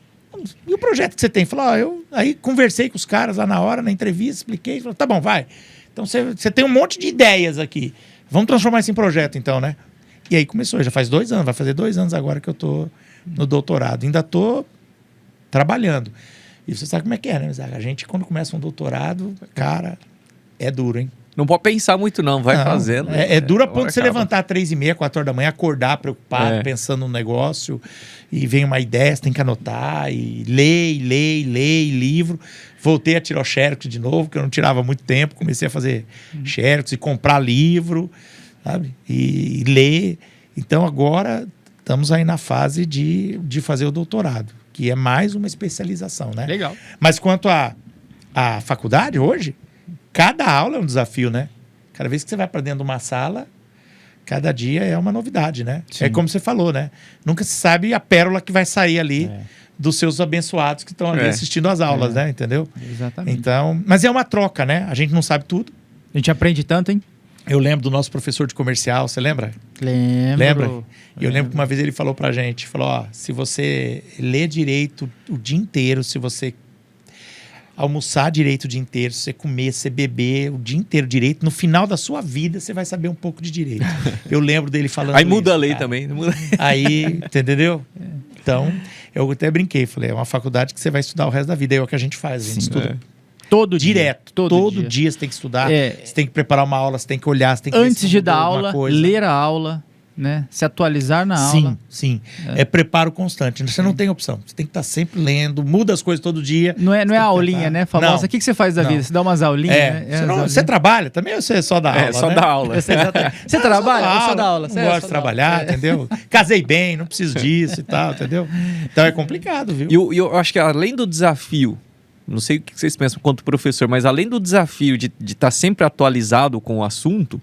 E o projeto que você tem? Falei, aí conversei com os caras lá na hora, na entrevista, expliquei. Falei, tá bom, vai. Então você tem um monte de ideias aqui. Vamos transformar isso em projeto, então, né? E aí começou, já faz 2 anos, vai fazer 2 anos agora que eu tô no doutorado. Ainda tô trabalhando. E você sabe como é que é, né, Zaga? A gente, quando começa um doutorado, cara, é duro, hein? Não pode pensar muito, não. Vai fazendo. É duro a ponto de você levantar 3h30, 4 horas da manhã, acordar preocupado, pensando no negócio, e vem uma ideia, você tem que anotar, e lê, livro. Voltei a tirar o xerox de novo, que eu não tirava há muito tempo. Comecei a fazer xerox e comprar livro, sabe? E ler. Então, agora, estamos aí na fase de fazer o doutorado, que é mais uma especialização, né? Legal. Mas quanto à faculdade, hoje, cada aula é um desafio, né? Cada vez que você vai para dentro de uma sala, cada dia é uma novidade, né? Sim. É como você falou, né? Nunca se sabe a pérola que vai sair ali dos seus abençoados que estão ali assistindo as aulas, né? Entendeu? Exatamente. Então, mas é uma troca, né? A gente não sabe tudo. A gente aprende tanto, hein? Eu lembro do nosso professor de comercial, você lembra? Lembro. Lembra? E eu lembro que uma vez ele falou pra gente, falou, se você lê direito o dia inteiro, se você almoçar direito o dia inteiro, se você comer, se você beber o dia inteiro direito, no final da sua vida você vai saber um pouco de direito. Eu lembro dele falando Aí muda isso, a lei cara. também. Aí, entendeu? Então, eu até brinquei, falei, é uma faculdade que você vai estudar o resto da vida. É o que a gente faz, a gente estuda Todo direto. dia. Todo dia você tem que estudar, É. você tem que preparar uma aula, você tem que olhar, você tem que ver Antes se de mudou dar alguma aula, coisa. ler a aula, né? Se atualizar na aula. Sim. É preparo constante. Você não tem opção. Você tem que estar sempre lendo, muda as coisas todo dia. Não é a aulinha, né? Famosa. O que você faz da vida? Você dá umas aulinhas, né? Você trabalha também ou você só dá aula? Só né? dá aula. Você trabalha ou só dá aula? Não gosto de trabalhar, entendeu? Casei bem, não preciso disso e tal, entendeu? Então é complicado, viu? E eu acho que além do desafio, não sei o que vocês pensam quanto professor, mas além do desafio de estar sempre atualizado com o assunto,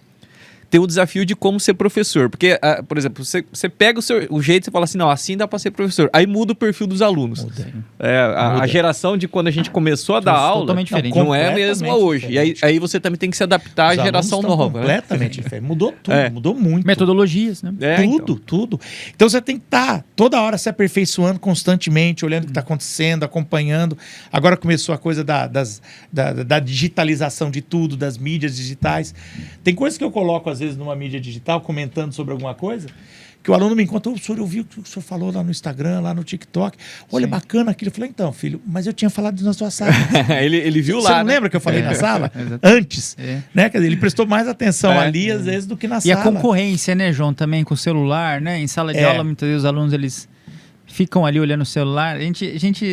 tem o desafio de como ser professor. Porque, por exemplo, você pega o jeito e você fala assim, não, assim dá para ser professor. Aí muda o perfil dos alunos. Muda. A geração de quando a gente começou a dar aula totalmente diferente. não é a mesma hoje. E aí você também tem que se adaptar à geração nova. Completamente diferente. Mudou tudo, mudou muito. Metodologias, né? Tudo. Então você tem que estar toda hora se aperfeiçoando constantemente, olhando o que está acontecendo, acompanhando. Agora começou a coisa da digitalização de tudo, das mídias digitais. Tem coisas que eu coloco, às vezes, numa mídia digital, comentando sobre alguma coisa, que o aluno me encontra, professor, eu vi o que o senhor falou lá no Instagram, lá no TikTok. Olha, Sim. bacana aquilo. Eu falei, então, filho, mas eu tinha falado isso na sua sala. ele viu Você lá, não né? lembra que eu falei na sala? Exato. Antes. É. Né? Quer dizer, ele prestou mais atenção ali, às vezes, do que na E sala. a concorrência, né, João, também com o celular, né? Em sala de É. aula, muitas vezes os alunos, eles ficam ali olhando o celular. A gente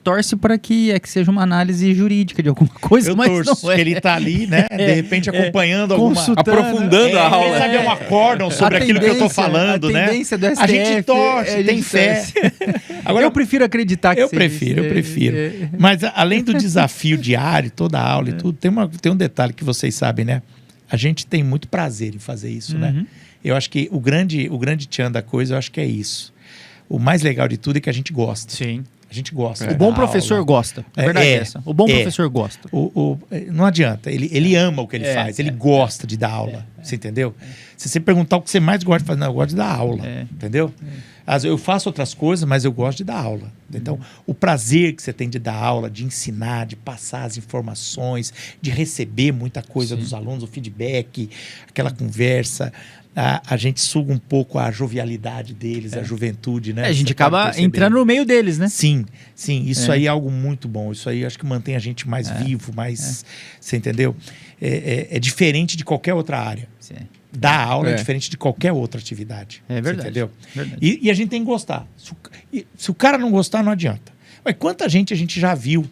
torce para que seja uma análise jurídica de alguma coisa, Eu mas torço, não é. que ele tá ali, né? De repente acompanhando alguma... Consultando, aprofundando a aula. Quem sabe é um acórdão sobre aquilo que eu tô falando, né? A tendência do STF... A gente torce, a tem gente fé. torce. Agora, eu prefiro acreditar que eu seja prefiro. isso. Mas além do desafio diário, toda a aula e tudo, tem um detalhe que vocês sabem, né? A gente tem muito prazer em fazer isso, né? Eu acho que o grande tchan da coisa, eu acho que é isso. O mais legal de tudo é que a gente gosta. Sim. A gente gosta. O bom da professor aula. gosta. A verdade é essa. O bom é. professor gosta. Não adianta. Ele ama o que ele faz. Ele gosta de dar aula. Você entendeu? Se você perguntar o que você mais gosta de fazer, não, eu gosto de dar aula. Entendeu? Eu faço outras coisas, mas eu gosto de dar aula. Então, o prazer que você tem de dar aula, de ensinar, de passar as informações, de receber muita coisa dos alunos, o feedback, aquela conversa. A gente suga um pouco a jovialidade deles, a juventude, né? A gente Você acaba pode perceber. entrando no meio deles, né? Sim. Isso aí é algo muito bom. Isso aí acho que mantém a gente mais vivo, mais... Você entendeu? É diferente de qualquer outra área. Sim. Dar aula é diferente de qualquer outra atividade. É verdade. Você entendeu? Verdade. E a gente tem que gostar. Se o cara não gostar, não adianta. Mas quanta gente a gente já viu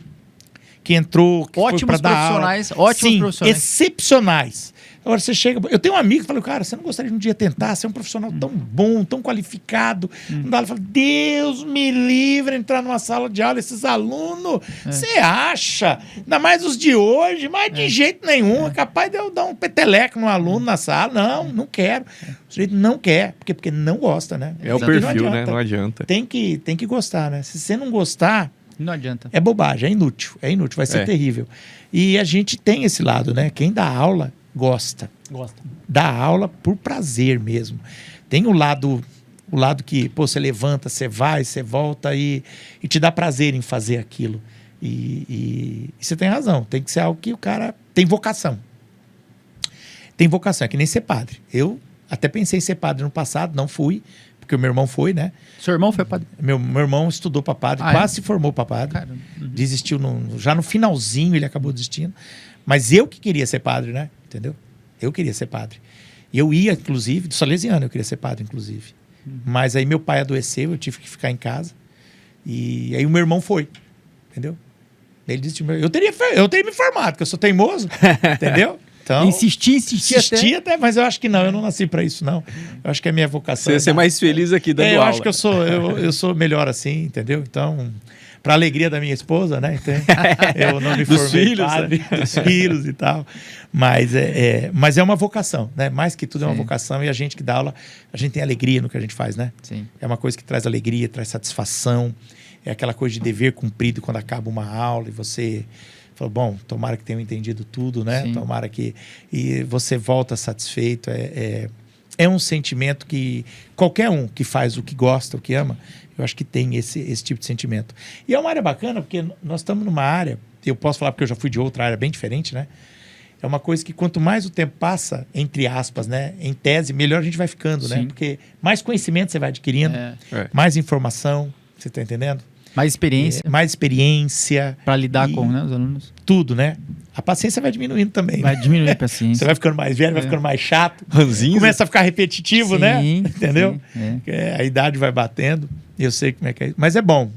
que entrou... Que Ótimos foi pra dar profissionais, aula. ótimos Sim, profissionais. excepcionais. Agora você chega... Eu tenho um amigo que fala, cara, você não gostaria de um dia tentar? Você é um profissional tão bom, tão qualificado. Não dá, ele fala, Deus me livre entrar numa sala de aula, esses alunos, você acha? Ainda mais os de hoje, mas de jeito nenhum. É capaz de eu dar um peteleco no aluno na sala. Não quero. O sujeito não quer, porque não gosta, né? É o Não perfil, adianta. né? Não adianta. Tem que gostar, né? Se você não gostar... Não adianta. É bobagem, é inútil, vai ser terrível. E a gente tem esse lado, né? Quem dá aula gosta. Dá aula por prazer mesmo. Tem o lado que, pô, você levanta, você vai, você volta e te dá prazer em fazer aquilo. E você tem razão, tem que ser algo que o cara tem vocação. Tem vocação, é que nem ser padre. Eu até pensei em ser padre no passado, não fui, porque o meu irmão foi, né? Seu irmão foi padre? Meu irmão estudou para padre, quase se formou para padre. Caramba. Desistiu já no finalzinho, ele acabou desistindo. Mas eu que queria ser padre, né? Entendeu? Eu queria ser padre. E eu ia, inclusive, do Salesiano, eu queria ser padre, inclusive. Mas aí meu pai adoeceu, eu tive que ficar em casa. E aí o meu irmão foi, entendeu? Ele disse, eu teria me formado, porque eu sou teimoso, entendeu? Então, Insisti até, mas eu acho que não, eu não nasci para isso, não. Eu acho que a minha vocação... Você ia ser mais feliz aqui dando aula. Eu acho que eu sou melhor assim, entendeu? Então, para alegria da minha esposa, né? Então, eu não me formei filhos, padre, dos filhos e tal. Mas é uma vocação, né? Mais que tudo é uma vocação. E a gente que dá aula, a gente tem alegria no que a gente faz, né? Sim. É uma coisa que traz alegria, traz satisfação. É aquela coisa de dever cumprido quando acaba uma aula e você... Falou, bom, tomara que tenham entendido tudo, né? Sim. Tomara que... E você volta satisfeito. É um sentimento que qualquer um que faz o que gosta, o que ama, eu acho que tem esse tipo de sentimento. E é uma área bacana, porque nós estamos numa área... Eu posso falar porque eu já fui de outra área bem diferente, né? É uma coisa que quanto mais o tempo passa, entre aspas, né? Em tese, melhor a gente vai ficando, né? Porque mais conhecimento você vai adquirindo, mais informação, você está entendendo? Mais experiência. Mais experiência. Para lidar com, né, os alunos. Tudo, né? A paciência vai diminuindo também. Vai né? diminuir a paciência. Você vai ficando mais velho, vai ficando mais chato. Ranzinza. Começa a ficar repetitivo, né? Entendeu? Sim, A idade vai batendo. Eu sei como é que é. Mas é bom.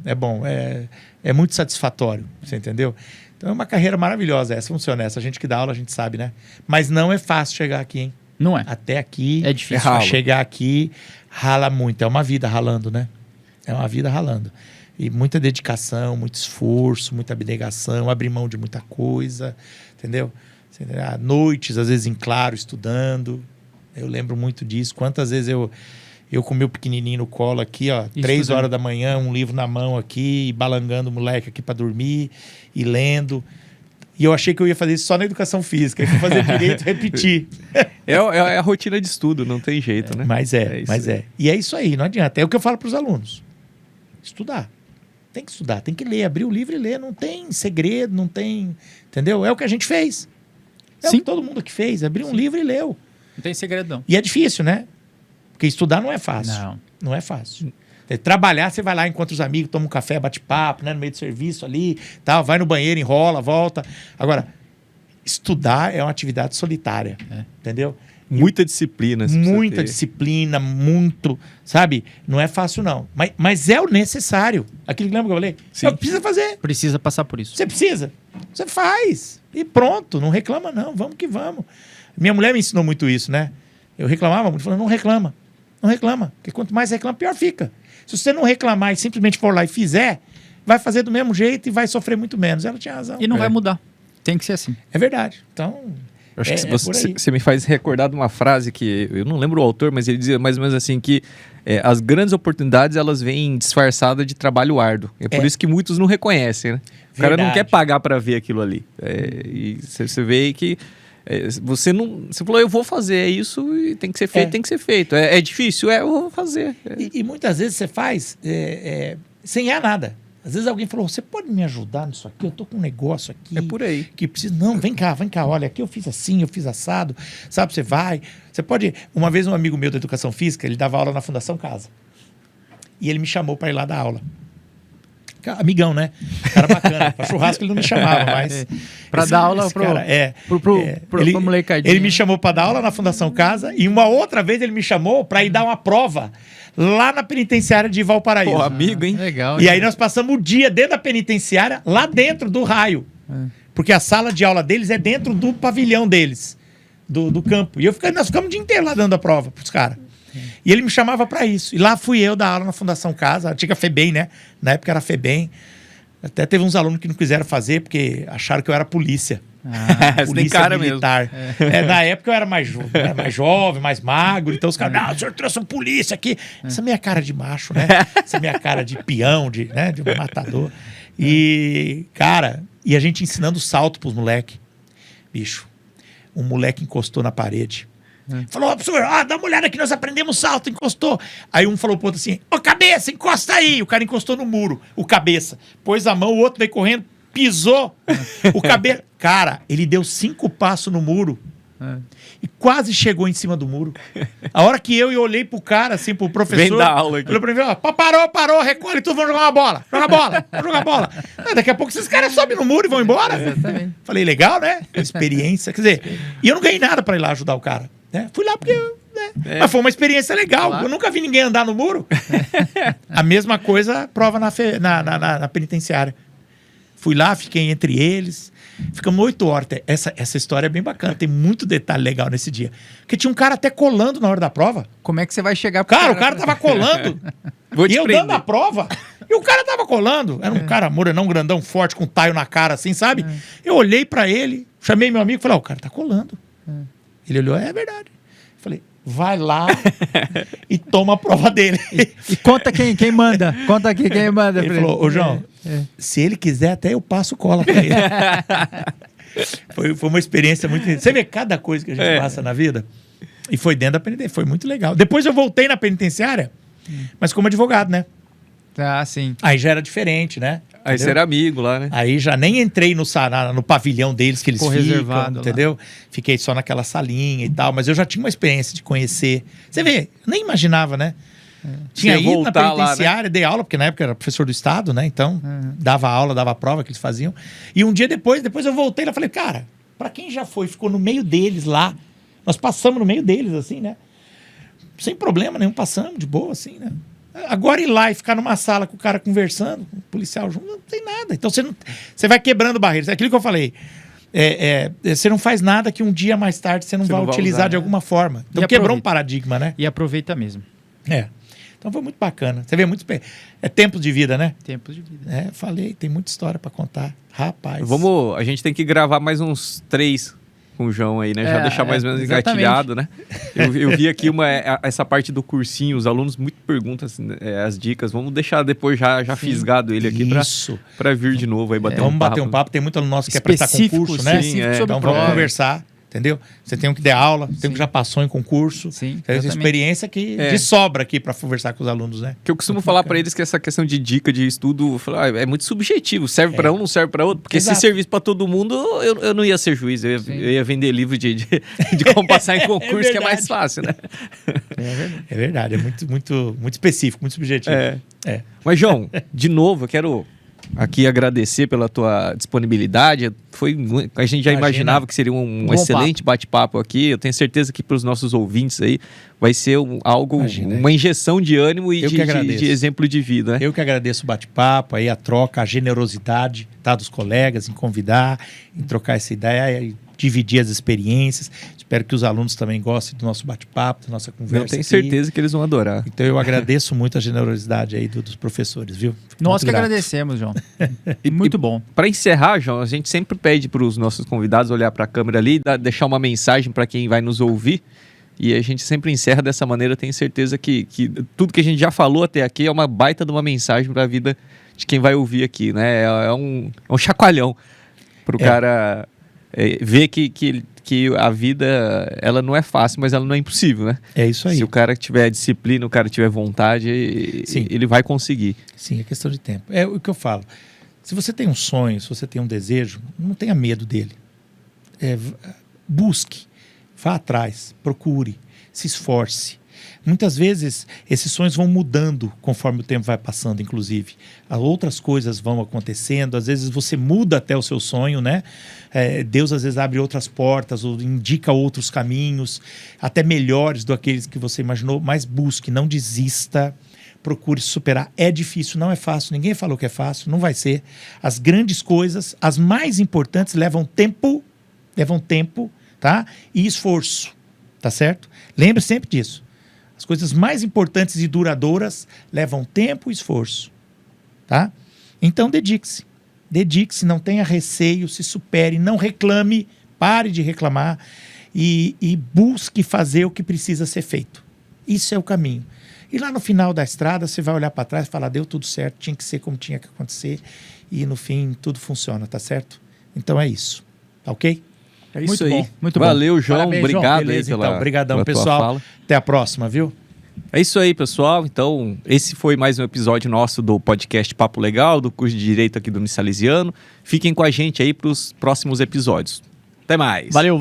É muito satisfatório. Você entendeu? Então é uma carreira maravilhosa essa, vamos ser honestos. A gente que dá aula, a gente sabe, né? Mas não é fácil chegar aqui, hein? Não é. Até aqui. É difícil. Pra chegar aqui, rala muito. É uma vida ralando, né? É uma vida ralando. E muita dedicação, muito esforço, muita abnegação, abrir mão de muita coisa, entendeu? Noites, às vezes em claro, estudando. Eu lembro muito disso. Quantas vezes eu com o meu pequenininho no colo aqui, ó, 3 horas da manhã, um livro na mão aqui, balangando o moleque aqui para dormir e lendo. E eu achei que eu ia fazer isso só na educação física. Aí fui fazer direito e repetir. É a rotina de estudo, não tem jeito, né? Mas é. E é isso aí, não adianta. É o que eu falo para os alunos. Estudar. Tem que estudar, tem que ler, abrir o livro e ler. Não tem segredo, não tem... Entendeu? É o que a gente fez. É o que todo mundo que fez. Abriu um livro e leu. Não tem segredo, não. E é difícil, né? Porque estudar não é fácil. Não é fácil. Trabalhar, você vai lá, encontra os amigos, toma um café, bate papo, né, no meio do serviço ali, tal, vai no banheiro, enrola, volta. Agora, estudar é uma atividade solitária, entendeu? Muita disciplina. Muita disciplina, muito, sabe? Não é fácil, não. Mas é o necessário. Aquilo que lembra que eu falei? Você precisa fazer. Precisa passar por isso. Você precisa. Você faz. E pronto. Não reclama, não. Vamos que vamos. Minha mulher me ensinou muito isso, né? Eu reclamava muito, falando, não reclama. Não reclama. Porque quanto mais reclama, pior fica. Se você não reclamar e simplesmente for lá e fizer, vai fazer do mesmo jeito e vai sofrer muito menos. Ela tinha razão. E não vai mudar. Tem que ser assim. É verdade. Então... Eu acho que você me faz recordar de uma frase que eu não lembro o autor, mas ele dizia mais ou menos assim que as grandes oportunidades elas vêm disfarçadas de trabalho árduo. É por isso que muitos não reconhecem, né? O cara não quer pagar para ver aquilo ali. E você vê que você falou, eu vou fazer isso e tem que ser feito, tem que ser feito. É difícil? Eu vou fazer. E muitas vezes você faz sem ganhar nada. Às vezes alguém falou, você pode me ajudar nisso aqui? Eu tô com um negócio aqui. É por aí. Que precisa... Não, vem cá, olha, aqui eu fiz assim, eu fiz assado. Sabe, você vai. Você pode... Uma vez um amigo meu da Educação Física, ele dava aula na Fundação Casa. E ele me chamou para ir lá dar aula. Amigão, né? Cara bacana. Para churrasco ele não me chamava, mas... Para dar aula pro molecadinho. Ele me chamou para dar aula na Fundação Casa e uma outra vez ele me chamou para ir dar uma prova lá na penitenciária de Valparaíso. Pô, amigo, hein? Legal. E aí nós passamos o dia dentro da penitenciária, lá dentro do raio. Porque a sala de aula deles é dentro do pavilhão deles, do campo. E nós ficamos o dia inteiro lá dando a prova pros caras. E ele me chamava para isso. E lá fui eu dar aula na Fundação Casa, a antiga FEBEM, né? Na época era FEBEM. Até teve uns alunos que não quiseram fazer porque acharam que eu era polícia. Polícia cara militar. Na época eu era mais jovem, mais magro. Então os caras, não, o senhor trouxe um polícia aqui. Essa é minha cara de macho, né? Essa é minha cara de peão, de um matador. E, cara, e a gente ensinando salto pros moleques. Bicho, um moleque encostou na parede. Falou, professor, dá uma olhada que nós aprendemos salto, encostou. Aí um falou pro outro assim, cabeça, encosta aí. O cara encostou no muro, o cabeça. Pôs a mão, o outro veio correndo, pisou. O cabeça... Cara, ele deu 5 passos no muro e quase chegou em cima do muro. A hora que eu olhei pro cara, assim, pro professor... Vem dar aula aqui. Falou pra mim, parou, recolhe tudo, vamos jogar uma bola. Vamos jogar bola. Daqui a pouco esses caras sobem no muro e vão embora. Exatamente. Falei, legal, né? Experiência. Quer dizer, e eu não ganhei nada pra ir lá ajudar o cara. Fui lá porque... Mas foi uma experiência legal. Claro. Eu nunca vi ninguém andar no muro. A mesma coisa, prova na penitenciária. Fui lá, fiquei entre eles. Ficamos 8 horas. Essa história é bem bacana. Tem muito detalhe legal nesse dia. Porque tinha um cara até colando na hora da prova. Como é que você vai chegar pro cara? O cara tava colando. E eu dando a prova. E o cara tava colando. Era um cara morenão, grandão, forte, com taio na cara, assim, sabe? Eu olhei pra ele, chamei meu amigo e falei, o cara tá colando. Ele olhou, é verdade. Falei, vai lá e toma a prova dele. E conta quem manda. Conta aqui quem manda. Ele falou, João, se ele quiser, até eu passo cola pra ele. Foi uma experiência muito... Você vê cada coisa que a gente passa na vida. E foi dentro da penitenciária. Foi muito legal. Depois eu voltei na penitenciária, mas como advogado, né? Ah, sim. Aí já era diferente, né? Aí você era amigo lá, né? Aí já nem entrei no pavilhão deles que eles ficam, reservado, entendeu? Lá. Fiquei só naquela salinha e tal, mas eu já tinha uma experiência de conhecer. Você vê, nem imaginava, né? Tinha ido na penitenciária, lá, né? Dei aula, porque na época eu era professor do estado, né? Então, dava aula, dava prova que eles faziam. E um dia depois eu voltei lá e falei, cara, pra quem já ficou no meio deles lá, nós passamos no meio deles, assim, né? Sem problema nenhum, passamos de boa, assim, né? Agora ir lá e ficar numa sala com o cara conversando, com o policial junto, não tem nada. Então você vai quebrando barreiras. É aquilo que eu falei. Você não faz nada que um dia mais tarde você não vai utilizar usar, de alguma forma. Então quebrou um paradigma, né? E aproveita mesmo. Então foi muito bacana. Você vê muito... tempos de vida, né? Tempos de vida. Falei, tem muita história pra contar. Rapaz. A gente tem que gravar mais uns 3 com o João aí, né? Já deixar mais ou menos engatilhado, né? Eu vi aqui essa parte do cursinho, os alunos muito perguntam as dicas. Vamos deixar depois já fisgado ele aqui para vir de novo aí bater um papo. Vamos bater um papo. Tem muito aluno nosso que quer prestar concurso, né? Então vamos conversar. Entendeu? Você tem que dar aula, tem que já passou em concurso. Sim, tem experiência de sobra aqui para conversar com os alunos, né? Que eu costumo falar para eles que essa questão de dica de estudo é muito subjetivo. Serve para um, não serve para outro. Porque se servisse para todo mundo, eu não ia ser juiz. Eu ia vender livro de como passar em concurso, que é mais fácil, né? É verdade, é muito específico, muito subjetivo. É. Mas, João, de novo, eu quero aqui agradecer pela tua disponibilidade. A gente já imaginava que seria um excelente bate-papo aqui. Eu tenho certeza que para os nossos ouvintes aí vai ser uma injeção de ânimo e de exemplo de vida, né? Eu que agradeço o bate-papo, aí a troca, a generosidade, tá, dos colegas em convidar, em trocar essa ideia e dividir as experiências. Espero que os alunos também gostem do nosso bate-papo, da nossa conversa. Eu tenho certeza que eles vão adorar. Então eu agradeço muito a generosidade aí dos professores, viu? Nós que agradecemos, João. Muito bom. Para encerrar, João, a gente sempre pede para os nossos convidados olhar para a câmera ali, deixar uma mensagem para quem vai nos ouvir. E a gente sempre encerra dessa maneira. Eu tenho certeza que tudo que a gente já falou até aqui é uma baita de uma mensagem para a vida de quem vai ouvir aqui, né? É um chacoalhão para o cara ver que a vida, ela não é fácil, mas ela não é impossível, né? É isso aí. Se o cara tiver disciplina, o cara tiver vontade, ele vai conseguir. Sim, é questão de tempo. É o que eu falo. Se você tem um sonho, se você tem um desejo, não tenha medo dele. Busque, vá atrás, procure, se esforce. Muitas vezes esses sonhos vão mudando conforme o tempo vai passando, inclusive. Outras coisas vão acontecendo, às vezes você muda até o seu sonho, né? Deus às vezes abre outras portas ou indica outros caminhos, até melhores do aqueles que você imaginou, mas busque, não desista, procure superar. É difícil, não é fácil, ninguém falou que é fácil, não vai ser. As grandes coisas, as mais importantes, levam tempo, tá? E esforço, tá certo? Lembre sempre disso. As coisas mais importantes e duradouras levam tempo e esforço, tá? Então dedique-se, não tenha receio, se supere, não reclame, pare de reclamar e busque fazer o que precisa ser feito. Isso é o caminho. E lá no final da estrada você vai olhar para trás e falar, deu tudo certo, tinha que ser como tinha que acontecer e no fim tudo funciona, tá certo? Então é isso, tá ok? É isso aí. Muito bom. Valeu, João. Parabéns, obrigado. João. Beleza, aí pela, obrigadão, pela pessoal. fala. Até a próxima, viu? É isso aí, pessoal. Então, esse foi mais um episódio nosso do podcast Papo Legal, do curso de Direito aqui do Unisalesiano. Fiquem com a gente aí para os próximos episódios. Até mais. Valeu.